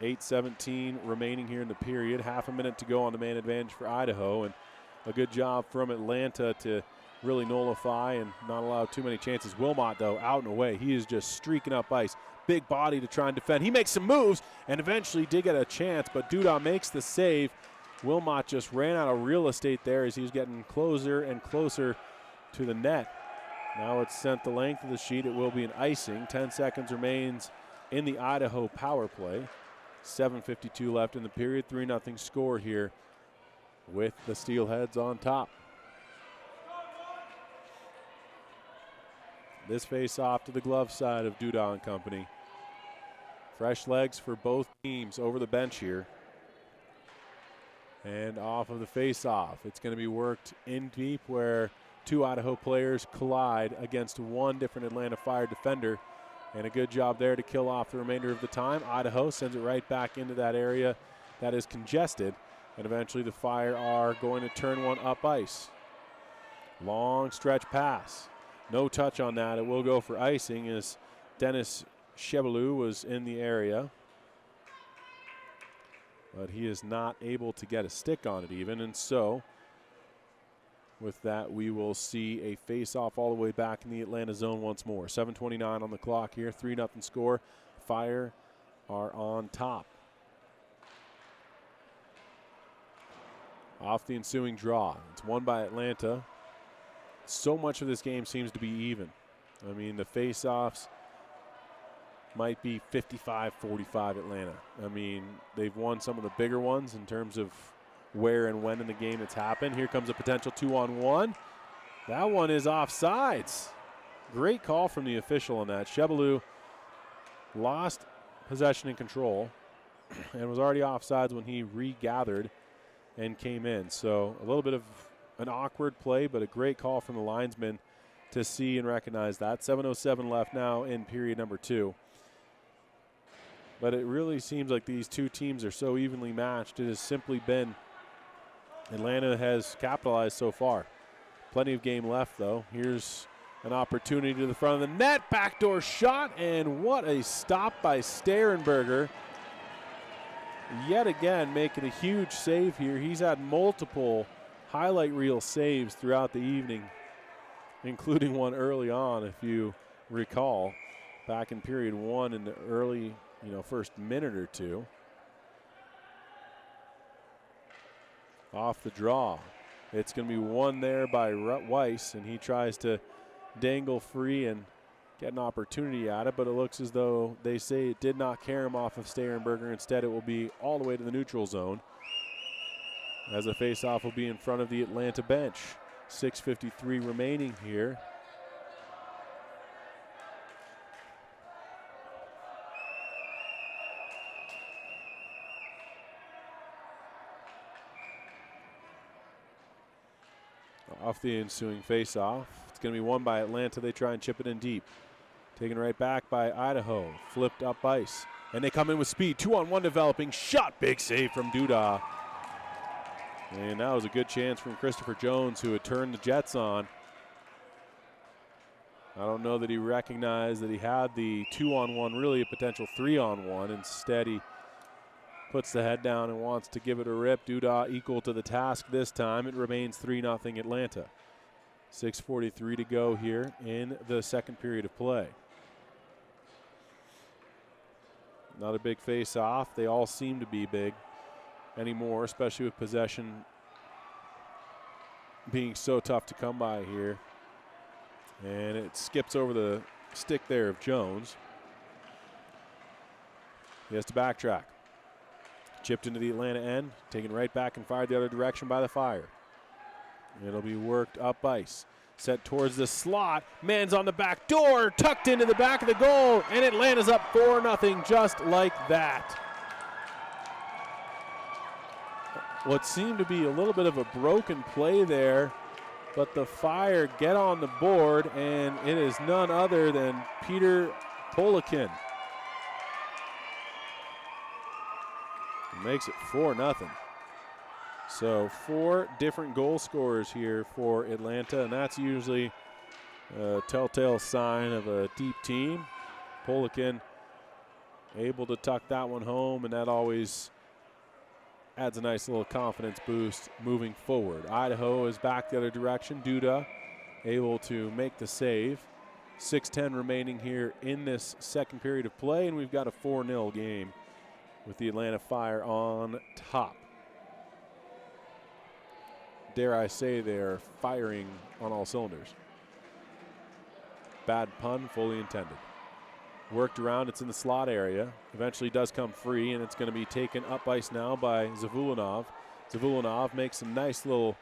8:17 remaining here in the period. Half a minute to go on the man advantage for Idaho, and a good job from Atlanta to really nullify and not allow too many chances. Wilmot, though, out and away. He is just streaking up ice. Big body to try and defend. He makes some moves and eventually did get a chance, but Duda makes the save. Wilmot just ran out of real estate there as he was getting closer and closer to the net. Now it's sent the length of the sheet. It will be an icing. 10 seconds remains in the Idaho power play. 7:52 left in the period. 3-0 score here with the Steelheads on top. This face-off to the glove side of Duda and company. Fresh legs for both teams over the bench here. And off of the face-off, it's going to be worked in deep where two Idaho players collide against one different Atlanta Fire defender. And a good job there to kill off the remainder of the time. Idaho sends it right back into that area that is congested. And eventually the Fire are going to turn one up ice. Long stretch pass. No touch on that. It will go for icing as Dennis Chebelou was in the area. But he is not able to get a stick on it even. And so with that, we will see a face-off all the way back in the Atlanta zone once more. 7:29 on the clock here. 3-0 score. Fire are on top. Off the ensuing draw. It's won by Atlanta. So much of this game seems to be even. I mean, the face-offs might be 55-45 Atlanta. I mean, they've won some of the bigger ones in terms of where and when in the game it's happened. Here comes a potential 2-on-1. That one is offsides. Great call from the official on that. Chebelou lost possession and control and was already offsides when he regathered and came in. So a little bit of an awkward play, but a great call from the linesman to see and recognize that. 7:07 left now in period number 2. But it really seems like these two teams are so evenly matched. It has simply been Atlanta has capitalized so far. Plenty of game left, though. Here's an opportunity to the front of the net. Backdoor shot, and what a stop by Sterenberger. Yet again, making a huge save here. He's had multiple highlight reel saves throughout the evening, including one early on, if you recall, back in period 1 in the early, first minute or two. Off the draw. It's going to be won there by Weiss, and he tries to dangle free and get an opportunity at it, but it looks as though they say it did not carry him off of Sterenberger. Instead, it will be all the way to the neutral zone, as a face-off will be in front of the Atlanta bench. 6:53 remaining here. Off the ensuing face-off. It's going to be won by Atlanta. They try and chip it in deep. Taken right back by Idaho. Flipped up ice. And they come in with speed. 2-on-1 developing. Shot. Big save from Duda. And that was a good chance from Christopher Jones, who had turned the Jets on. I don't know that he recognized that he had the 2-on-1, really a potential 3-on-1. Instead, he puts the head down and wants to give it a rip. Duda equal to the task this time. It remains 3-0 Atlanta. 6:43 to go here in the second period of play. Not a big face-off. They all seem to be big anymore, especially with possession being so tough to come by here. And it skips over the stick there of Jones. He has to backtrack. Chipped into the Atlanta end, taken right back and fired the other direction by the Fire. It'll be worked up ice. Set towards the slot. Man's on the back door, tucked into the back of the goal, and Atlanta's up 4-0 just like that. What seemed to be a little bit of a broken play there, but the Fire get on the board, and it is none other than Peter Polikin. Makes it 4-0. So 4 different goal scorers here for Atlanta, and that's usually a telltale sign of a deep team. Polikin able to tuck that one home, and that always adds a nice little confidence boost moving forward. Idaho is back the other direction. Duda able to make the save. 6:10 remaining here in this second period of play, and we've got a 4-0 game with the Atlanta Fire on top. Dare I say they're firing on all cylinders. Bad pun, fully intended. Worked around, it's in the slot area. Eventually does come free, and it's going to be taken up ice now by Zavulinov. Zavulinov makes a nice little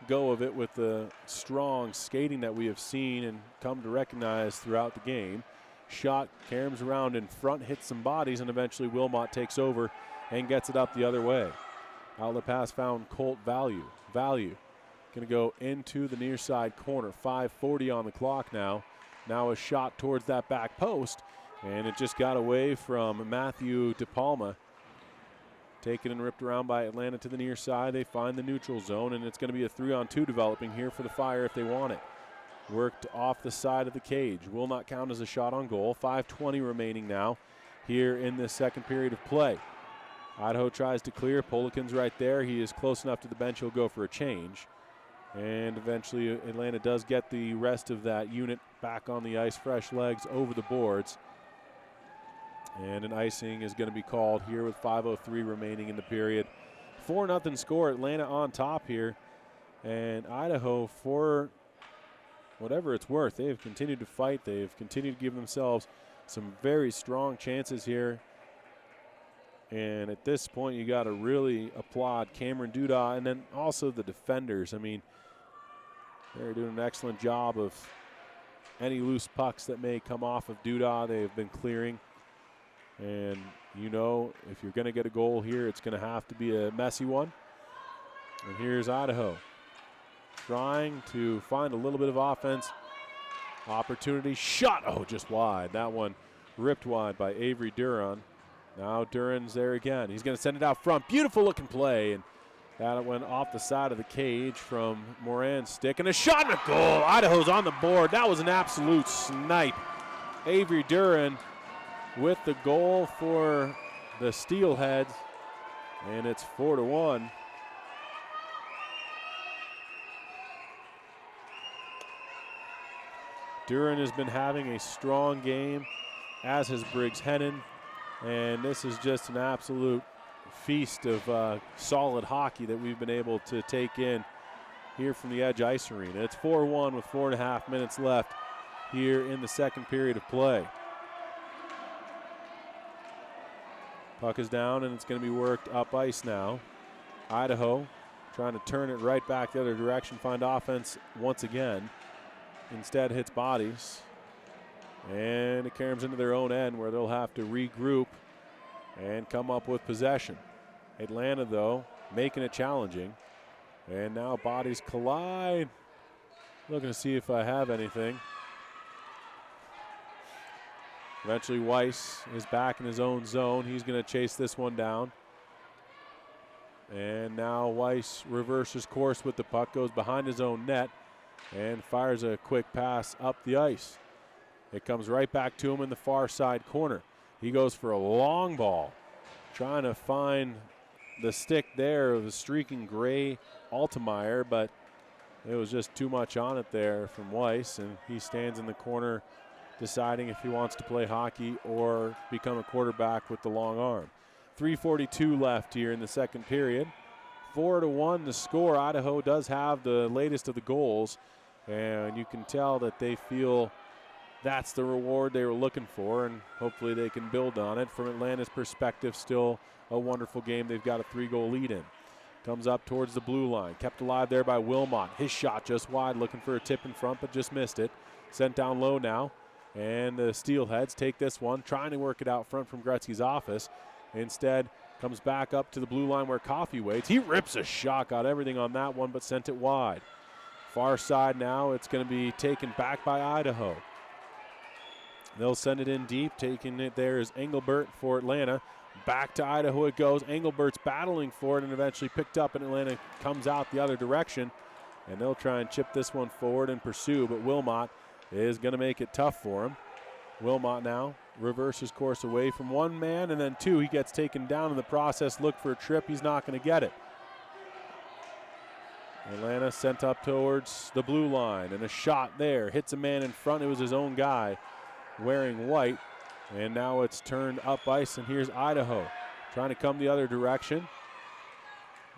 go of it with the strong skating that we have seen and come to recognize throughout the game. Shot caroms around in front, hits some bodies, and eventually Wilmot takes over and gets it up the other way. Outlet pass found Colt Value. Value going to go into the near side corner. 5:40 on the clock now. Now a shot towards that back post, and it just got away from Matthew DePalma. Taken and ripped around by Atlanta to the near side. They find the neutral zone, and it's going to be a 3-on-2 developing here for the Fire if they want it. Worked off the side of the cage. Will not count as a shot on goal. 5:20 remaining now here in the second period of play. Idaho tries to clear. Polikin's right there. He is close enough to the bench. He'll go for a change. And eventually Atlanta does get the rest of that unit back on the ice. Fresh legs over the boards. And an icing is going to be called here with 5:03 remaining in the period. 4-0 score. Atlanta on top here. And Idaho, for whatever it's worth, they have continued to fight. They've continued to give themselves some very strong chances here. And at this point, you got to really applaud Cameron Duda and then also the defenders. I mean, they're doing an excellent job of any loose pucks that may come off of Duda. They've been clearing. And you know, if you're going to get a goal here, it's going to have to be a messy one. And here's Idaho trying to find a little bit of offense. Opportunity, shot, oh, just wide. That one ripped wide by Avery Duran. Now Duran's there again. He's going to send it out front. Beautiful looking play. And that went off the side of the cage from Moran's stick. And a shot and a goal. Idaho's on the board. That was an absolute snipe. Avery Duran with the goal for the Steelheads. And it's 4-1. Duran has been having a strong game, as has Briggs Hennon. And this is just an absolute feast of solid hockey that we've been able to take in here from the Edge Ice Arena. It's 4-1 with 4.5 minutes left here in the second period of play. Puck is down, and it's going to be worked up ice now. Idaho trying to turn it right back the other direction, find offense once again. Instead hits bodies. And it caroms into their own end where they'll have to regroup and come up with possession. Atlanta, though, making it challenging. And now bodies collide. Looking to see if I have anything. Eventually Weiss is back in his own zone. He's going to chase this one down. And now Weiss reverses course with the puck, goes behind his own net, and fires a quick pass up the ice. It comes right back to him in the far side corner. He goes for a long ball, trying to find the stick there of a streaking gray Altemeyer, but it was just too much on it there from Weiss, and he stands in the corner deciding if he wants to play hockey or become a quarterback with the long arm. 3:42 left here in the second period. 4-1 the score. Idaho does have the latest of the goals, and you can tell that they feel that's the reward they were looking for, and hopefully they can build on it. From Atlanta's perspective, still a wonderful game. They've got a 3-goal lead in. Comes up towards the blue line. Kept alive there by Wilmot. His shot just wide, looking for a tip in front, but just missed it. Sent down low now. And the Steelheads take this one, trying to work it out front from Gretzky's office. Instead, comes back up to the blue line where Coffey waits. He rips a shot, got everything on that one, but sent it wide. Far side now, it's going to be taken back by Idaho. They'll send it in deep. Taking it there is Engelbert for Atlanta. Back to Idaho it goes. Engelbert's battling for it and eventually picked up, and Atlanta comes out the other direction. And they'll try and chip this one forward and pursue, but Wilmot is going to make it tough for him. Wilmot now reverses course away from one man, and then two. He gets taken down in the process. Look for a trip. He's not going to get it. Atlanta sent up towards the blue line, and a shot there. Hits a man in front. It was his own guy wearing white. And now it's turned up ice, and here's Idaho trying to come the other direction.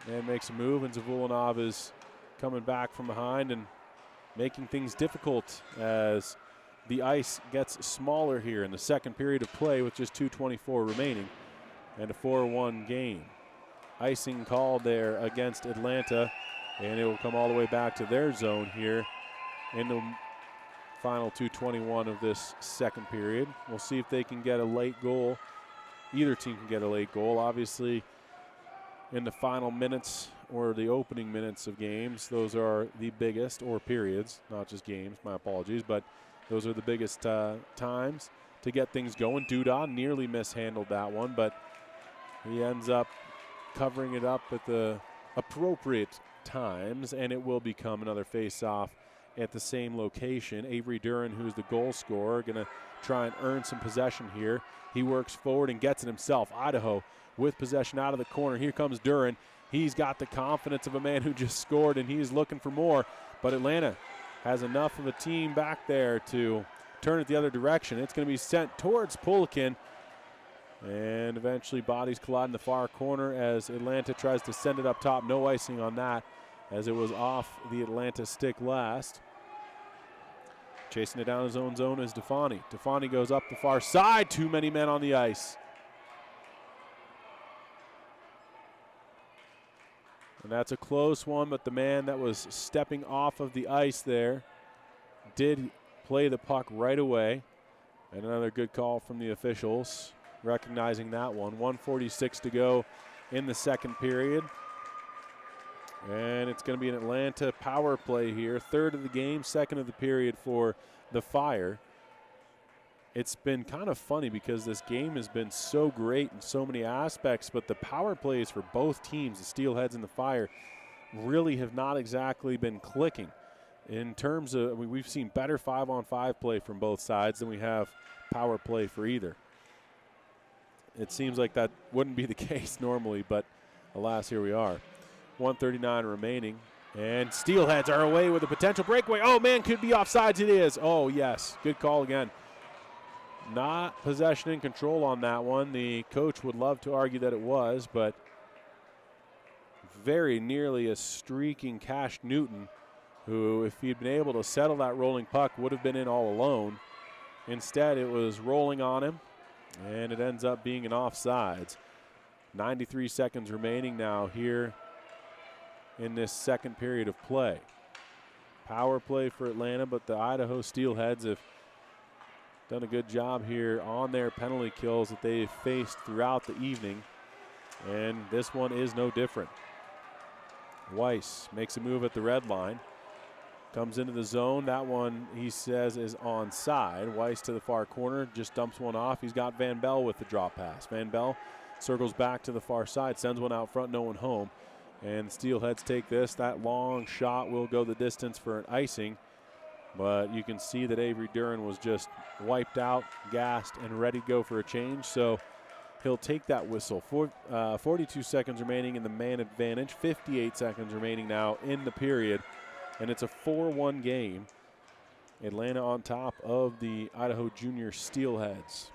And makes a move, and Zavulinov is coming back from behind and making things difficult as the ice gets smaller here in the second period of play with just 2:24 remaining and a 4-1 game. Icing called there against Atlanta, and it will come all the way back to their zone here in the final 2:21 of this second period. We'll see if they can get a late goal. Either team can get a late goal. Obviously, in the final minutes or the opening minutes of games, those are the biggest, or periods, not just games, my apologies, but those are the biggest times to get things going. Duda nearly mishandled that one, but he ends up covering it up at the appropriate times, and it will become another face-off at the same location. Avery Duran, who's the goal scorer, going to try and earn some possession here. He works forward and gets it himself. Idaho with possession out of the corner. Here comes Duran. He's got the confidence of a man who just scored, and he's looking for more. But Atlanta has enough of a team back there to turn it the other direction. It's going to be sent towards Pulikin, and eventually bodies collide in the far corner as Atlanta tries to send it up top. No icing on that, as it was off the Atlanta stick last. Chasing it down his own zone is Defani. Defani goes up the far side. Too many men on the ice. And that's a close one, but the man that was stepping off of the ice there did play the puck right away. And another good call from the officials, recognizing that one. 1:46 to go in the second period. And it's going to be an Atlanta power play here. Third of the game, second of the period for the Fire. It's been kind of funny because this game has been so great in so many aspects, but the power plays for both teams, the Steelheads and the Fire, really have not exactly been clicking. In terms of, we've seen better 5-on-5 play from both sides than we have power play for either. It seems like that wouldn't be the case normally, but alas, here we are. 1:39 remaining, and Steelheads are away with a potential breakaway. Oh, man, could be offsides. It is. Oh, yes, good call again. Not possession and control on that one. The coach would love to argue that it was, but very nearly a streaking Cash Newton, who, if he'd been able to settle that rolling puck, would have been in all alone. Instead, it was rolling on him, and it ends up being an offsides. 93 seconds remaining now here in this second period of play. Power play for Atlanta, but the Idaho Steelheads have done a good job here on their penalty kills that they've faced throughout the evening, and this one is no different. Weiss makes a move at the red line, comes into the zone. That one, he says, is onside. Weiss to the far corner, just dumps one off. He's got Van Bell with the drop pass. Van Bell circles back to the far side, sends one out front, no one home. And Steelheads take this. That long shot will go the distance for an icing. But you can see that Avery Duran was just wiped out, gassed, and ready to go for a change. So he'll take that whistle. 42 seconds remaining in the man advantage. 58 seconds remaining now in the period. And it's a 4-1 game. Atlanta on top of the Idaho Junior Steelheads.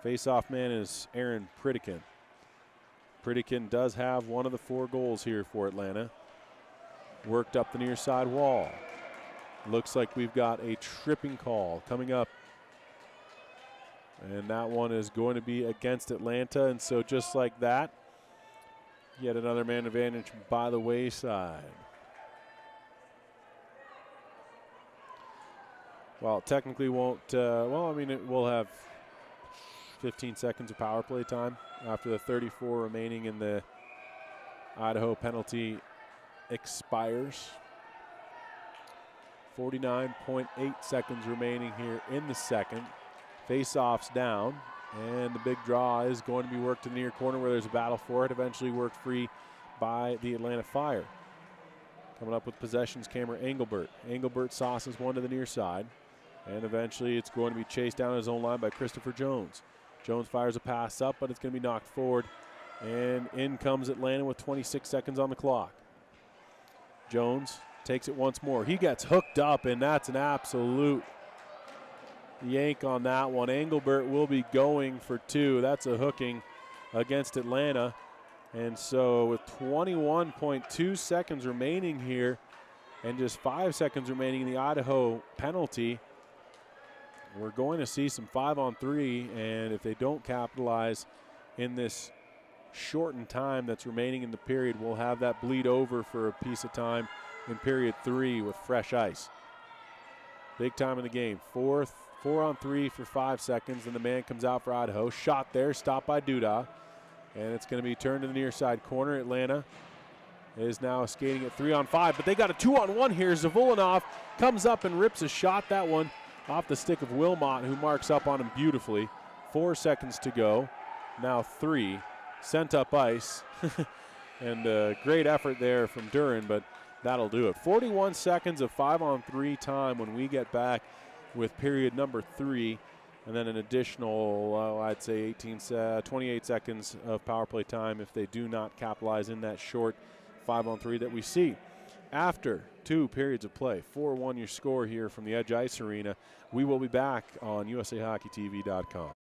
Face-off man is Aaron Pritikin. Pritikin does have one of the 4 goals here for Atlanta. Worked up the near side wall. Looks like we've got a tripping call coming up. And that one is going to be against Atlanta. And so just like that, Yet another man advantage by the wayside. Well, technically won't, well, I mean, it will have 15 seconds of power play time after the 34 remaining in the Idaho penalty expires. 49.8 seconds remaining here in the second. Face-offs down, and the big draw is going to be worked to the near corner where there's a battle for it, eventually worked free by the Atlanta Fire. Coming up with possessions, Cameron Engelbert. Engelbert sauces one to the near side, and eventually it's going to be chased down his own line by Christopher Jones. Jones fires a pass up, but it's going to be knocked forward, and in comes Atlanta with 26 seconds on the clock. Jones takes it once more. He gets hooked up, and that's an absolute yank on that one. Engelbert will be going for two. That's a hooking against Atlanta. And so with 21.2 seconds remaining here and just 5 seconds remaining in the Idaho penalty, we're going to see some 5-on-3, and if they don't capitalize in this shortened time that's remaining in the period, we'll have that bleed over for a piece of time in period 3 with fresh ice. Big time in the game. 4-on-3 for 5 seconds, and the man comes out for Idaho. Shot there, stopped by Duda, and it's going to be turned to the near side corner. Atlanta is now skating at 3-on-5, but they got a 2-on-1 here. Zavulinov comes up and rips a shot. That one off the stick of Wilmot, who marks up on him beautifully. 4 seconds to go. Now 3. Sent up ice. And a great effort there from Duran, but that'll do it. 41 seconds of 5-on-3 time when we get back with period number 3. And then an additional, I'd say 28 seconds of power play time if they do not capitalize in that short 5-on-3 that we see. After 2 periods of play, 4-1 your score here from the Edge Ice Arena. We will be back on USAHockeyTV.com.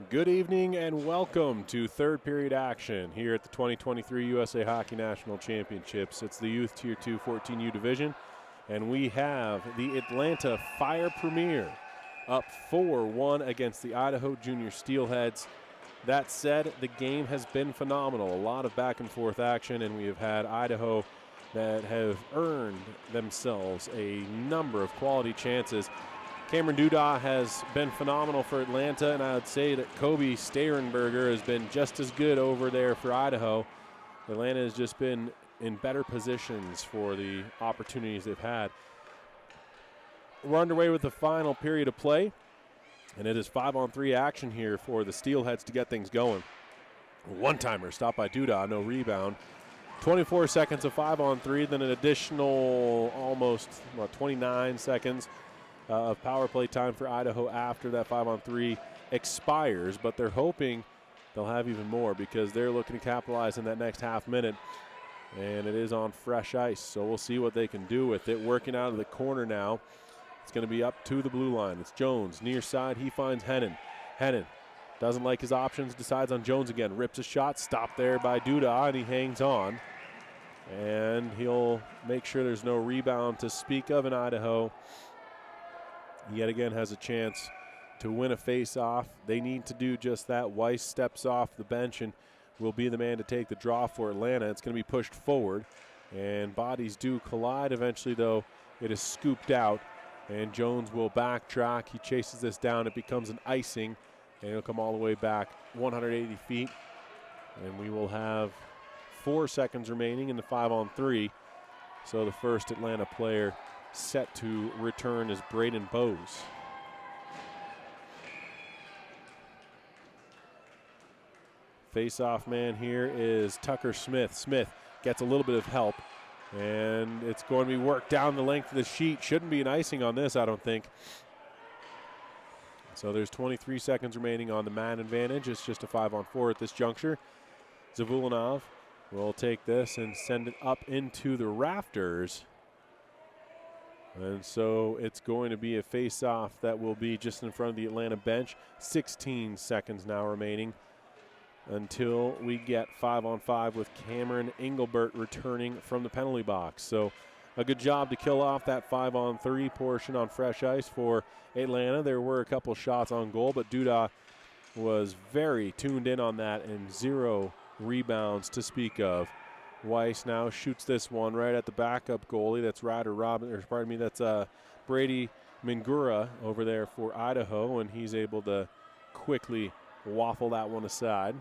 Good evening and welcome to third period action here at the 2023 USA Hockey National Championships. It's the Youth Tier 2 14U division, and we have the Atlanta Fire Premier up 4-1 against the Idaho Junior Steelheads. That said, the game has been phenomenal. A lot of back and forth action, and we have had Idaho that have earned themselves a number of quality chances. Cameron Duda has been phenomenal for Atlanta, and I would say that Kobe Sterenberger has been just as good over there for Idaho. Atlanta has just been in better positions for the opportunities they've had. We're underway with the final period of play, and it is 5-on-3 action here for the Steelheads to get things going. One-timer stopped by Duda, no rebound. 24 seconds of 5-on-3, then an additional almost 29 seconds of power play time for Idaho after that 5-on-3 expires, but they're hoping they'll have even more because they're looking to capitalize in that next half minute, and it is on fresh ice, so we'll see what they can do with it. Working out of the corner now. It's going to be up to the blue line. It's Jones, near side. He finds Hennon. Hennon doesn't like his options, decides on Jones again. Rips a shot, stopped there by Duda, and he hangs on. And he'll make sure there's no rebound to speak of in Idaho. Yet again has a chance to win a face-off. They need to do just that. Weiss steps off the bench and will be the man to take the draw for Atlanta. It's going to be pushed forward, and bodies do collide. Eventually, though, it is scooped out. And Jones will backtrack. He chases this down. It becomes an icing, and he'll come all the way back 180 feet. And we will have 4 seconds remaining in the 5-on-3. So the first Atlanta player set to return is Braden Bowes. Face-off man here is Tucker Smith. Smith gets a little bit of help. And it's going to be worked down the length of the sheet. Shouldn't be an icing on this, I don't think. So there's 23 seconds remaining on the man advantage. It's just a 5-on-4 at this juncture. Zavulinov will take this and send it up into the rafters. And so it's going to be a face-off that will be just in front of the Atlanta bench. 16 seconds now remaining until we get 5-on-5 with Cameron Engelbert returning from the penalty box. So a good job to kill off that 5-on-3 portion on fresh ice for Atlanta. There were a couple shots on goal, but Duda was very tuned in on that and 0 rebounds to speak of. Weiss now shoots this one right at the backup goalie. That's that's Brady Mingura over there for Idaho, and he's able to quickly waffle that one aside.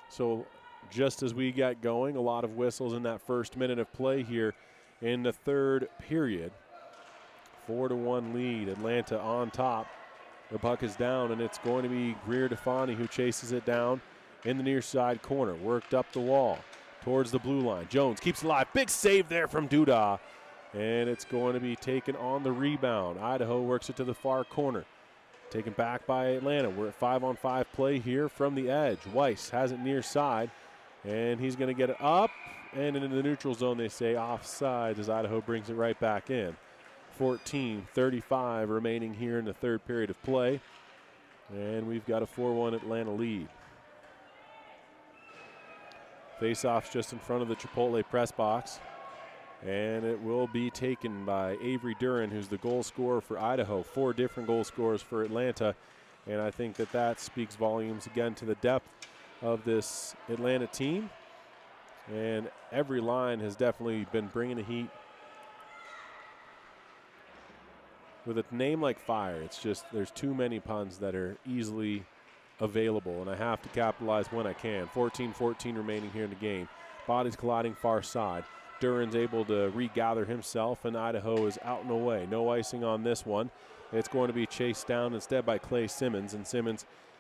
So just as we got going, a lot of whistles in that first minute of play here in the third period. 4-1 lead, Atlanta on top. The puck is down, and it's going to be Greer Defani who chases it down in the near side corner. Worked up the wall towards the blue line. Jones keeps it alive. Big save there from Duda, and it's going to be taken on the rebound. Idaho works it to the far corner. Taken back by Atlanta. We're at 5-on-5 play here from the edge. Weiss has it near side, and he's going to get it up and into the neutral zone. They say offside as Idaho brings it right back in. 14:35 remaining here in the third period of play, and we've got a 4-1 Atlanta lead. Face-off's just in front of the Chipotle press box. And it will be taken by Avery Duran, who's the goal scorer for Idaho. 4 different goal scorers for Atlanta. And I think that speaks volumes again to the depth of this Atlanta team. And every line has definitely been bringing the heat. With a name like Fire, it's just there's too many puns that are easily available, and I have to capitalize when I can. 14-14 remaining here in the game. Bodies colliding far side. Duran's able to regather himself, and Idaho is out and away. No icing on this one. It's going to be chased down instead by Chase Simmons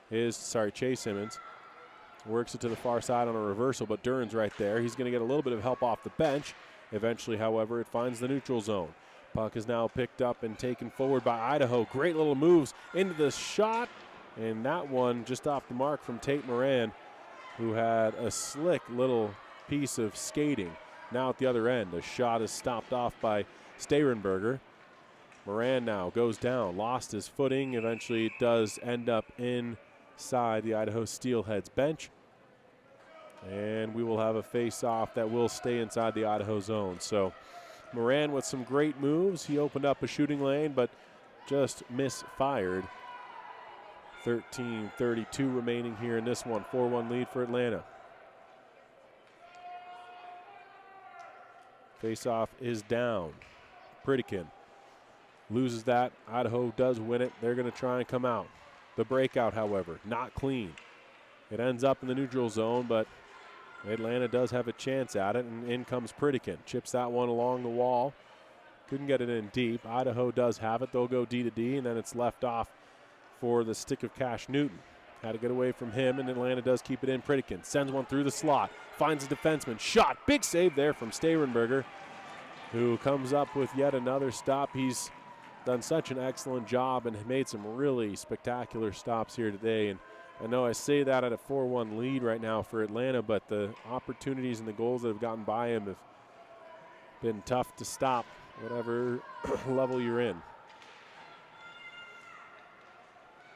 Chase Simmons works it to the far side on a reversal, but Duran's right there. He's going to get a little bit of help off the bench. Eventually, however, it finds the neutral zone. Puck is now picked up and taken forward by Idaho. Great little moves into the shot, and that one just off the mark from Tate Moran, who had a slick little piece of skating. Now at the other end, the shot is stopped off by Sterenberger. Moran now goes down, lost his footing. Eventually it does end up inside the Idaho Steelheads bench. And we will have a face-off that will stay inside the Idaho zone. So Moran with some great moves. He opened up a shooting lane, but just misfired. 13:32 remaining here in this one. 4-1 lead for Atlanta. Face-off is down. Pritikin loses that. Idaho does win it. They're going to try and come out. The breakout, however, not clean. It ends up in the neutral zone, but Atlanta does have a chance at it, and in comes Pritikin. Chips that one along the wall. Couldn't get it in deep. Idaho does have it. They'll go D to D, and then it's left off for the stick of Cash Newton. Had to get away from him, and Atlanta does keep it in. Pritikin sends one through the slot, finds a defenseman, shot. Big save there from Sterenberger, who comes up with yet another stop. He's done such an excellent job and made some really spectacular stops here today. And I know I say that at a 4-1 lead right now for Atlanta, but the opportunities and the goals that have gotten by him have been tough to stop, whatever level you're in.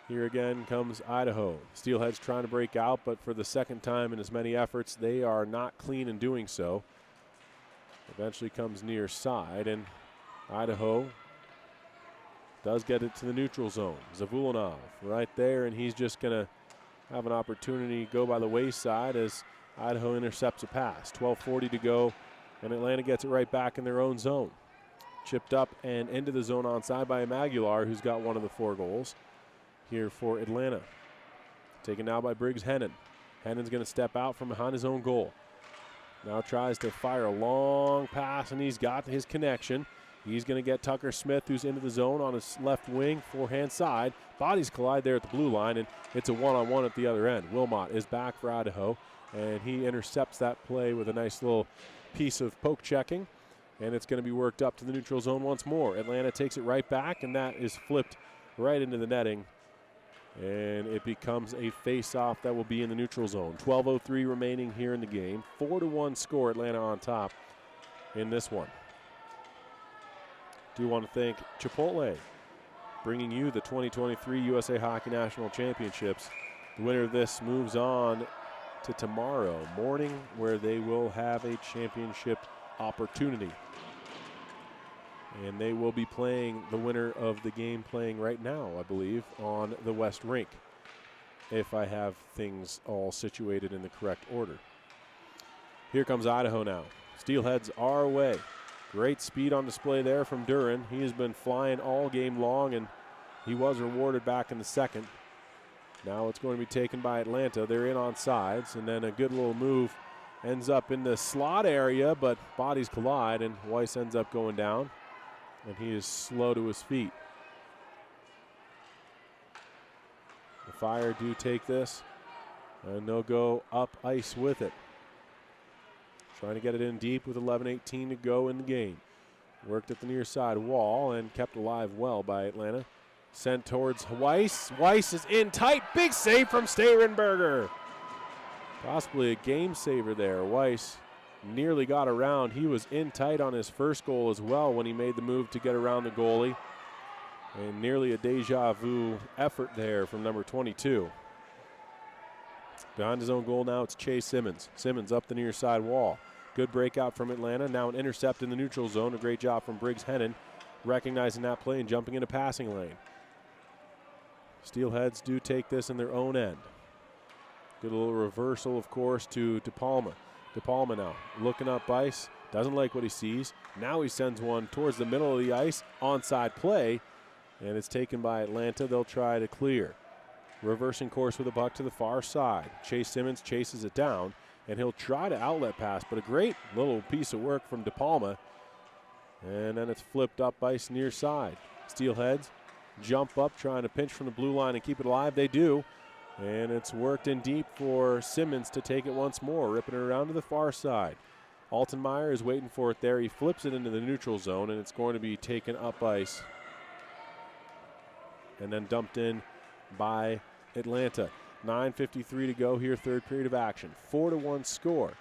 Here again comes Idaho. Steelheads trying to break out, but for the second time in as many efforts, they are not clean in doing so. Eventually comes near side, and Idaho does get it to the neutral zone. Zavulinov right there, and he's just going to have an opportunity to go by the wayside as Idaho intercepts a pass. 12:40 to go, and Atlanta gets it right back in their own zone. Chipped up and into the zone onside by Maguilar, who's got one of the 4 goals here for Atlanta. Taken now by Briggs Hennon. Hennon's going to step out from behind his own goal. Now tries to fire a long pass, and he's got his connection. He's going to get Tucker Smith, who's into the zone on his left wing, forehand side. Bodies collide there at the blue line, and it's a one-on-one at the other end. Wilmot is back for Idaho, and he intercepts that play with a nice little piece of poke checking, and it's going to be worked up to the neutral zone once more. Atlanta takes it right back, and that is flipped right into the netting, and it becomes a face-off that will be in the neutral zone. 12:03 remaining here in the game. 4-1 score, Atlanta on top in this one. Do want to thank Chipotle, bringing you the 2023 USA Hockey National Championships. The winner of this moves on to tomorrow morning, where they will have a championship opportunity. And they will be playing the winner of the game playing right now, I believe, on the West Rink, if I have things all situated in the correct order. Here comes Idaho now. Steelheads are away. Great speed on display there from Duran. He has been flying all game long, and he was rewarded back in the second. Now it's going to be taken by Atlanta. They're in on sides, and then a good little move ends up in the slot area, but bodies collide, and Weiss ends up going down, and he is slow to his feet. The Fire do take this, and they'll go up ice with it. Trying to get it in deep with 11:18 to go in the game. Worked at the near side wall and kept alive well by Atlanta. Sent towards Weiss. Weiss is in tight. Big save from Sterenberger. Possibly a game saver there. Weiss nearly got around. He was in tight on his first goal as well when he made the move to get around the goalie. And nearly a deja vu effort there from number 22. Behind his own goal now, it's Chase Simmons. Simmons up the near side wall. Good breakout from Atlanta. Now an intercept in the neutral zone. A great job from Briggs Hennon, recognizing that play and jumping into passing lane. Steelheads do take this in their own end. Good little reversal, of course, to DePalma. DePalma now looking up ice. Doesn't like what he sees. Now he sends one towards the middle of the ice. Onside play. And it's taken by Atlanta. They'll try to clear. Reversing course with a puck to the far side. Chase Simmons chases it down, and he'll try to outlet pass, but a great little piece of work from DePalma. And then it's flipped up ice near side. Steelheads jump up, trying to pinch from the blue line and keep it alive. They do, and it's worked in deep for Simmons to take it once more, ripping it around to the far side. Altenmeyer is waiting for it there. He flips it into the neutral zone, and it's going to be taken up ice and then dumped in by Atlanta. 9:53 to go here, third period of action. 4-1 score.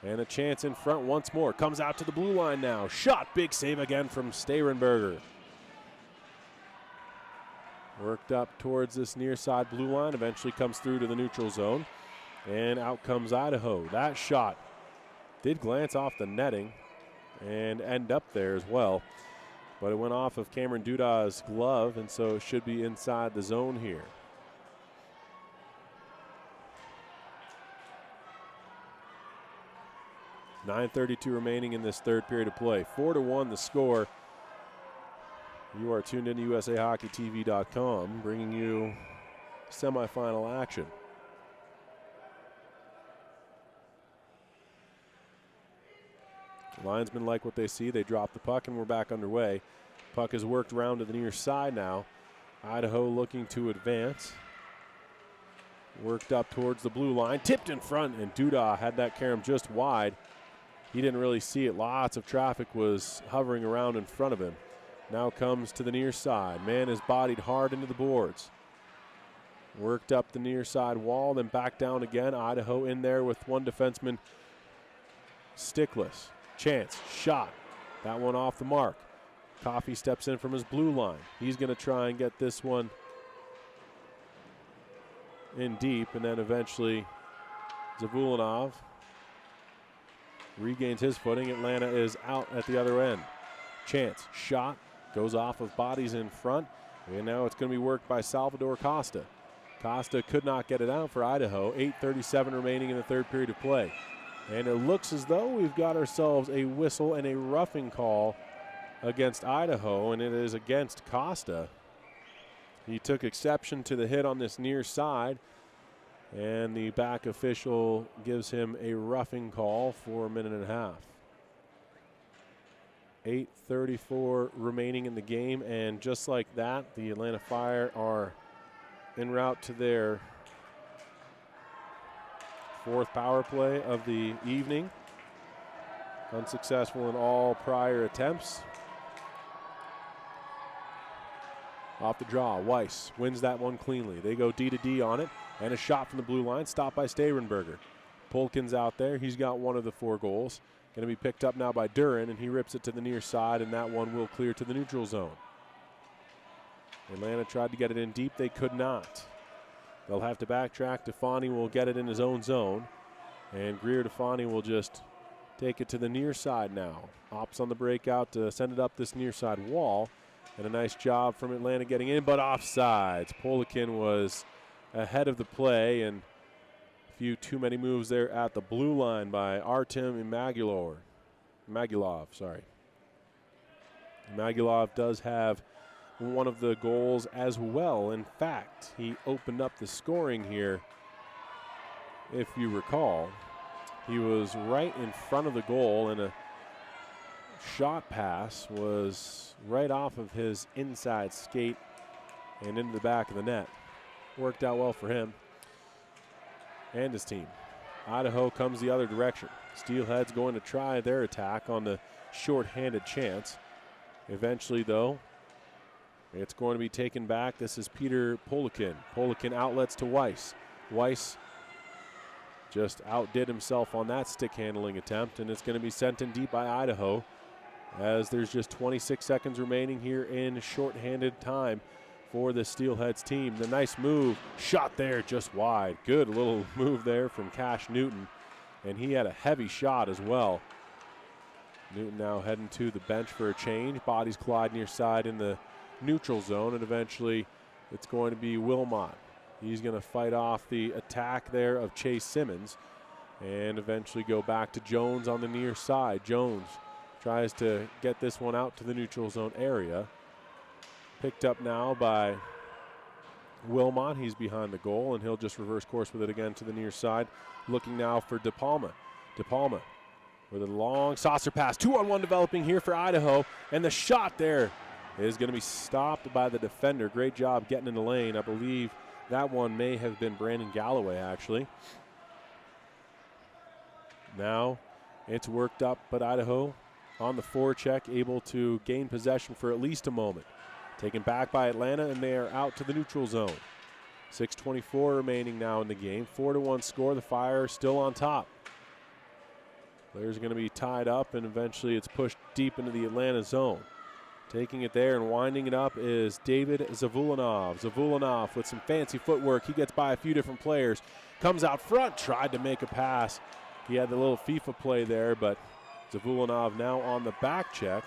And a chance in front once more. Comes out to the blue line now. Shot, big save again from Sterenberger. Worked up towards this near side blue line. Eventually comes through to the neutral zone. And out comes Idaho. That shot did glance off the netting and end up there as well. But it went off of Cameron Dudah's glove, and so it should be inside the zone here. .932 remaining in this third period of play. 4-1 the score. You are tuned in to USAHockeyTV.com, bringing you semifinal action. The linesmen like what they see. They drop the puck, and we're back underway. Puck is worked around to the near side now. Idaho looking to advance. Worked up towards the blue line. Tipped in front, and Duda had that carom just wide. He didn't really see it. Lots of traffic was hovering around in front of him. Now comes to the near side. Man is bodied hard into the boards. Worked up the near side wall, then back down again. Idaho in there with one defenseman stickless. Chance, shot. That one off the mark. Coffey steps in from his blue line. He's going to try and get this one in deep, and then eventually Zavulanov regains his footing. Atlanta is out at the other end. Chance, shot, goes off of bodies in front, and now it's going to be worked by Salvador Costa. Costa could not get it out for Idaho. 8:37 remaining in the third period of play. And it looks as though we've got ourselves a whistle and a roughing call against Idaho, and it is against Costa. He took exception to the hit on this near side, and the back official gives him a roughing call for a minute and a half. 8:34 remaining in the game, and just like that, the Atlanta Fire are en route to their fourth power play of the evening. Unsuccessful in all prior attempts. Off the draw, Weiss wins that one cleanly. They go D to D on it, and a shot from the blue line, stopped by Sterenberger. Polkin's out there. He's got one of the 4 goals. Going to be picked up now by Duran, and he rips it to the near side, and that one will clear to the neutral zone. Atlanta tried to get it in deep. They could not. They'll have to backtrack. Defani will get it in his own zone, and Greer Defani will just take it to the near side now. Opts on the breakout to send it up this near side wall, and a nice job from Atlanta getting in, but offsides. Polikin was ahead of the play, and a few too many moves there at the blue line by Artem Imagulov. Imagulov does have one of the goals as well. In fact, he opened up the scoring here. If you recall, he was right in front of the goal, and a shot pass was right off of his inside skate and into the back of the net. Worked out well for him and his team. Idaho comes the other direction. Steelheads going to try their attack on the short-handed Chance. Eventually, though, it's going to be taken back. This is Peter Polikin. Polikin outlets to Weiss. Weiss just outdid himself on that stick handling attempt, and it's going to be sent in deep by Idaho, as there's just 26 seconds remaining here in short-handed time for the Steelheads team. The nice move, shot there just wide. Good little move there from Cash Newton, and he had a heavy shot as well. Newton now heading to the bench for a change. Bodies collide near side in the neutral zone, and eventually it's going to be Wilmot. He's going to fight off the attack there of Chase Simmons and eventually go back to Jones on the near side. Jones tries to get this one out to the neutral zone area. Picked up now by Wilmot. He's behind the goal, and he'll just reverse course with it again to the near side. Looking now for De Palma. De Palma with a long saucer pass. 2-on-1 developing here for Idaho, and the shot there is going to be stopped by the defender. Great job getting in the lane. I believe that one may have been Brandon Galloway, actually. Now it's worked up, but Idaho on the forecheck, able to gain possession for at least a moment. Taken back by Atlanta, and they are out to the neutral zone. 6:24 remaining now in the game. 4-1 score. The Fire still on top. Players are going to be tied up, and eventually it's pushed deep into the Atlanta zone. Taking it there and winding it up is David Zavulanov. Zavulanov with some fancy footwork. He gets by a few different players. Comes out front, tried to make a pass. He had the little FIFA play there, but Zavulanov now on the back check.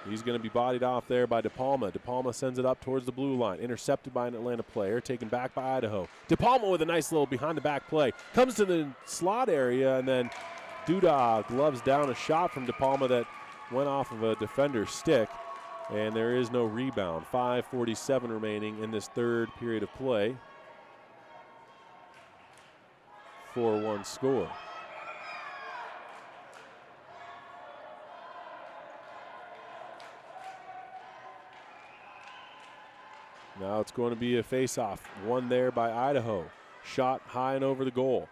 He's going to be bodied off there by De Palma. De Palma sends it up towards the blue line. Intercepted by an Atlanta player. Taken back by Idaho. De Palma with a nice little behind-the-back play. Comes to the slot area, and then Duda gloves down a shot from De Palma that went off of a defender's stick, and there is no rebound. 5:47 remaining in this third period of play. 4-1 score. Now it's going to be a face-off. One there by Idaho. Shot high and over the goal.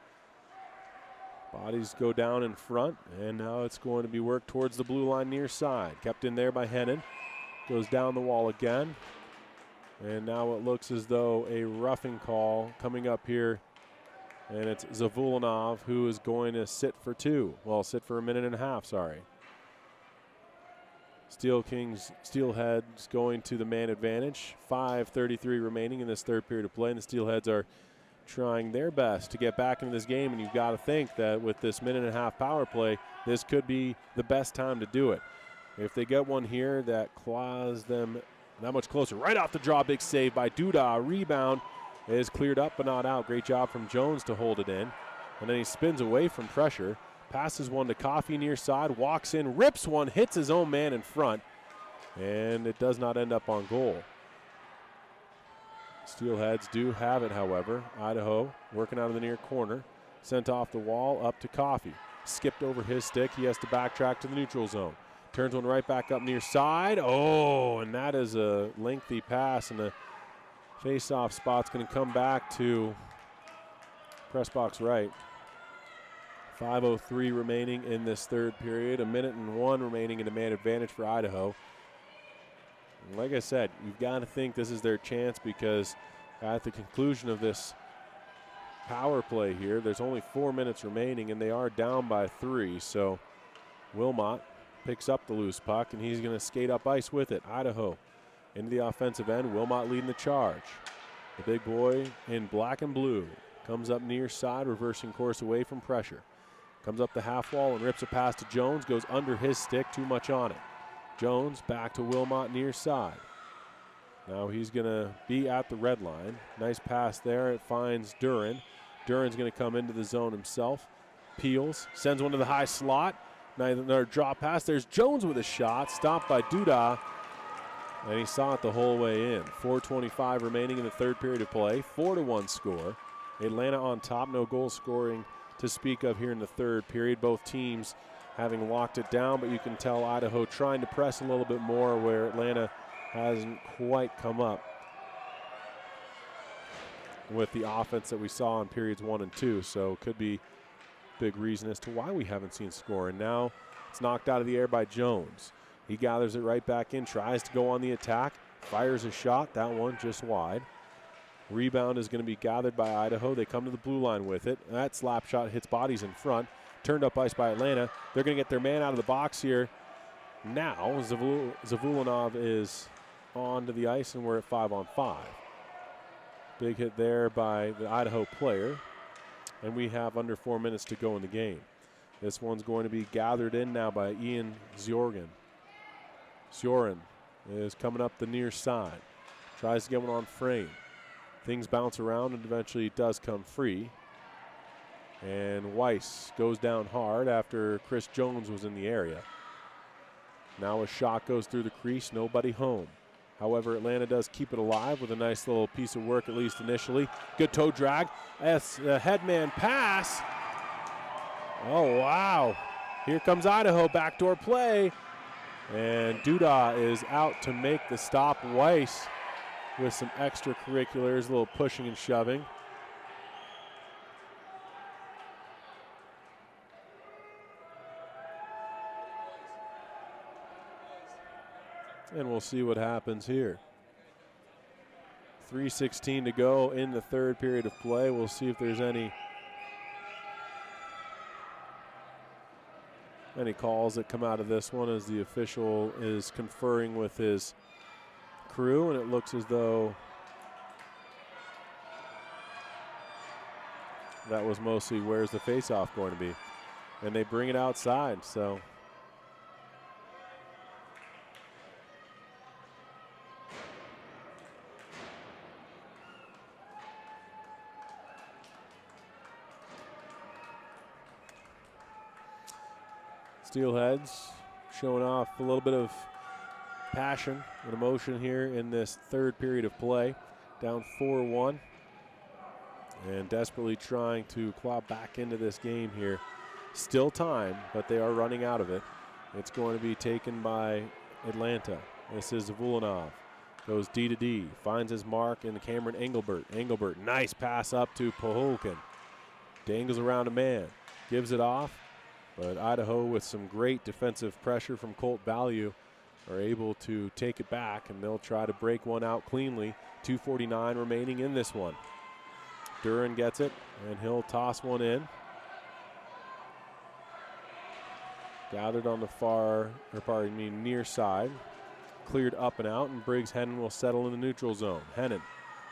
Bodies go down in front, and now it's going to be worked towards the blue line near side. Kept in there by Hennon. Goes down the wall again. And now it looks as though a roughing call coming up here. And it's Zavulanov who is going to sit for two. Well, sit for a minute and a half, sorry. Steelheads going to the man advantage. 5:33 remaining in this third period of play, and the Steelheads are trying their best to get back into this game, and you've got to think that with this minute and a half power play, this could be the best time to do it. If they get one here that claws them that much closer. Right off the draw, big save by Duda. Rebound is cleared up but not out. Great job from Jones to hold it in. And then he spins away from pressure. Passes one to Coffey near side. Walks in, rips one, hits his own man in front. And it does not end up on goal. Steelheads do have it, however. Idaho working out of the near corner. Sent off the wall, up to Coffey. Skipped over his stick. He has to backtrack to the neutral zone. Turns one right back up near side. Oh, and that is a lengthy pass, and the face-off spot's going to come back to press box right. 5:03 remaining in this third period. 1:01 remaining in the man advantage for Idaho. And like I said, you've got to think this is their chance, because at the conclusion of this power play here, there's only 4 minutes remaining, and they are down by 3. So Wilmot picks up the loose puck, and he's going to skate up ice with it. Idaho into the offensive end. Wilmot leading the charge. The big boy in black and blue comes up near side, reversing course away from pressure. Comes up the half wall and rips a pass to Jones. Goes under his stick, too much on it. Jones back to Wilmot near side. Now he's going to be at the red line. Nice pass there. It finds Duran. Duran's going to come into the zone himself. Peels, sends one to the high slot. Another drop pass. There's Jones with a shot. Stopped by Duda. And he saw it the whole way in. 4:25 remaining in the third period of play. 4-1 score. Atlanta on top. No goal scoring to speak of here in the third period. Both teams having locked it down, but you can tell Idaho trying to press a little bit more, where Atlanta hasn't quite come up with the offense that we saw in periods 1 and 2. So could be big reason as to why we haven't seen score. And now it's knocked out of the air by Jones. He gathers it right back in, tries to go on the attack, fires a shot. That one just wide. Rebound is going to be gathered by Idaho. They come to the blue line with it. That slap shot hits bodies in front. Turned up ice by Atlanta. They're going to get their man out of the box here. Now Zavulanov is onto the ice, and we're at 5-on-5. Big hit there by the Idaho player. And we have under 4 minutes to go in the game. This one's going to be gathered in now by Ian Zjorgen. Zjoren is coming up the near side. Tries to get one on frame. Things bounce around, and eventually it does come free. And Weiss goes down hard after Chris Jones was in the area. Now a shot goes through the crease, nobody home. However, Atlanta does keep it alive with a nice little piece of work, at least initially. Good toe drag. As the headman pass. Oh, wow. Here comes Idaho, backdoor play. And Duda is out to make the stop. Weiss with some extracurriculars, a little pushing and shoving. And we'll see what happens here. 3:16 to go in the third period of play. We'll see if there's any calls that come out of this one, as the official is conferring with his crew, and it looks as though that was mostly where's the face-off going to be. And they bring it outside, so Steelheads showing off a little bit of passion and emotion here in this third period of play. Down 4-1 and desperately trying to claw back into this game here. Still time, but they are running out of it. It's going to be taken by Atlanta. This is Zavulinov. Goes D to D, finds his mark in Cameron Engelbert. Engelbert, nice pass up to Poholkin. Dangles around a man, gives it off, but Idaho with some great defensive pressure from Colt Value are able to take it back, and they'll try to break one out cleanly. 2:49 remaining in this one. Duran gets it, and he'll toss one in. Gathered on the near side. Cleared up and out, and Briggs Hennon will settle in the neutral zone. Hennon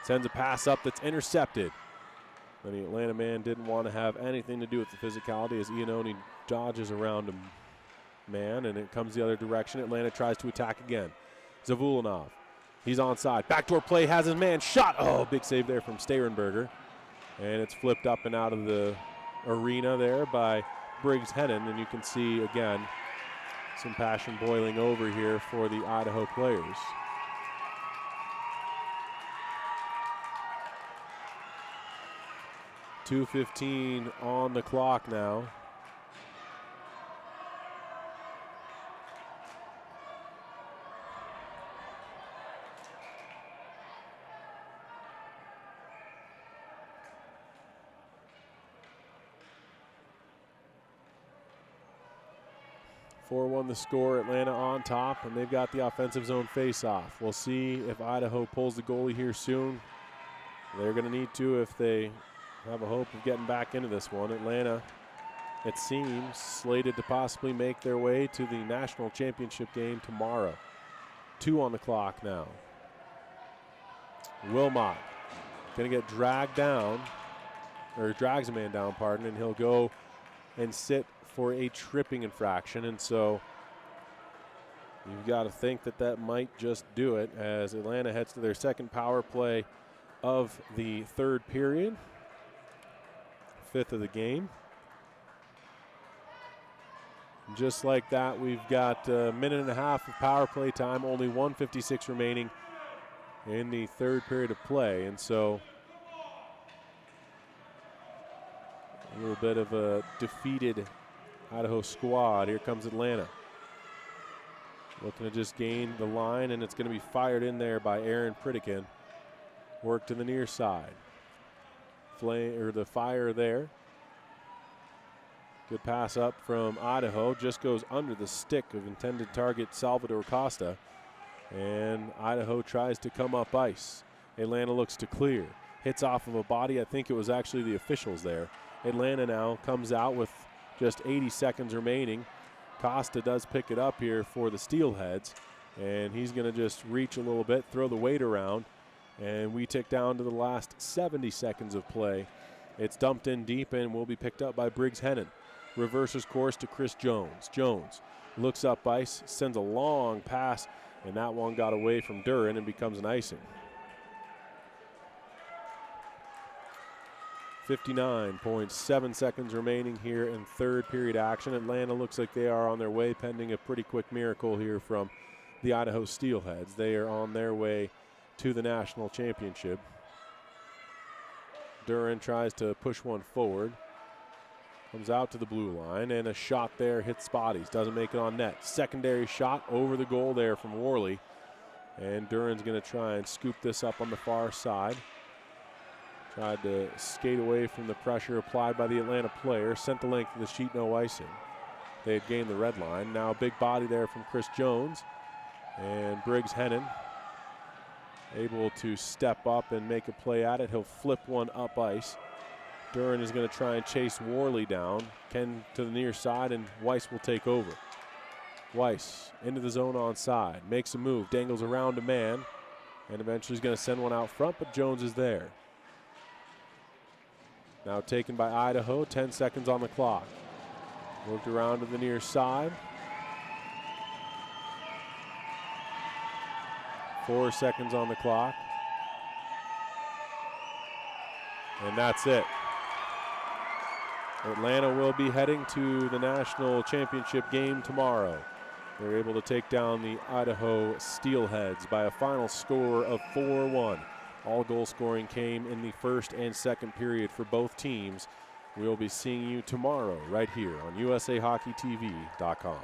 sends a pass up that's intercepted. And the Atlanta man didn't want to have anything to do with the physicality as Iannone dodges around a man, and it comes the other direction. Atlanta tries to attack again. Zavulinov, he's onside. Backdoor play, has his man shot. Oh, big save there from Sterenberger. And it's flipped up and out of the arena there by Briggs Hennon, and you can see again some passion boiling over here for the Idaho players. .2:15 on the clock now. .4-1 the score, Atlanta on top, and they've got the offensive zone face-off. We'll see if Idaho pulls the goalie here soon. They're going to need to if they have a hope of getting back into this one. Atlanta, it seems, slated to possibly make their way to the national championship game tomorrow. 2 on the clock now. Wilmot going to get dragged down, or drags a man down, pardon, and he'll go and sit for a tripping infraction, and so you've got to think that that might just do it as Atlanta heads to their second power play of the third period, 5th of the game. Just like that, we've got a minute and a half of power play time, only 1:56 remaining in the third period of play, and so a little bit of a defeated Idaho squad. Here comes Atlanta. Looking to just gain the line, and it's going to be fired in there by Aaron Pritikin. Work to the near side. The fire there. Good pass up from Idaho. Just goes under the stick of intended target Salvador Costa. And Idaho tries to come up ice. Atlanta looks to clear. Hits off of a body. I think it was actually the officials there. Atlanta now comes out with just 80 seconds remaining. Costa does pick it up here for the Steelheads, and he's going to just reach a little bit, throw the weight around, and we tick down to the last 70 seconds of play. It's dumped in deep and will be picked up by Briggs Hennon. Reverses course to Chris Jones. Jones looks up ice, sends a long pass, and that one got away from Duran and becomes an icing. 59.7 seconds remaining here in third period action. Atlanta looks like they are on their way, pending a pretty quick miracle here from the Idaho Steelheads. They are on their way to the national championship. Duran tries to push one forward. Comes out to the blue line, and a shot there hits bodies. Doesn't make it on net. Secondary shot over the goal there from Worley. And Duran's going to try and scoop this up on the far side. Tried to skate away from the pressure applied by the Atlanta player. Sent the length of the sheet, no icing. They had gained the red line. Now a big body there from Chris Jones. And Briggs Hennon able to step up and make a play at it. He'll flip one up ice. Duran is going to try and chase Worley down. Ken to the near side, and Weiss will take over. Weiss into the zone onside. Makes a move, dangles around a man, and eventually he's going to send one out front, but Jones is there. Now taken by Idaho, 10 seconds on the clock. Worked around to the near side. 4 seconds on the clock. And that's it. Atlanta will be heading to the national championship game tomorrow. They're able to take down the Idaho Steelheads by a final score of 4-1. All goal scoring came in the first and second period for both teams. We'll be seeing you tomorrow right here on USAHockeyTV.com.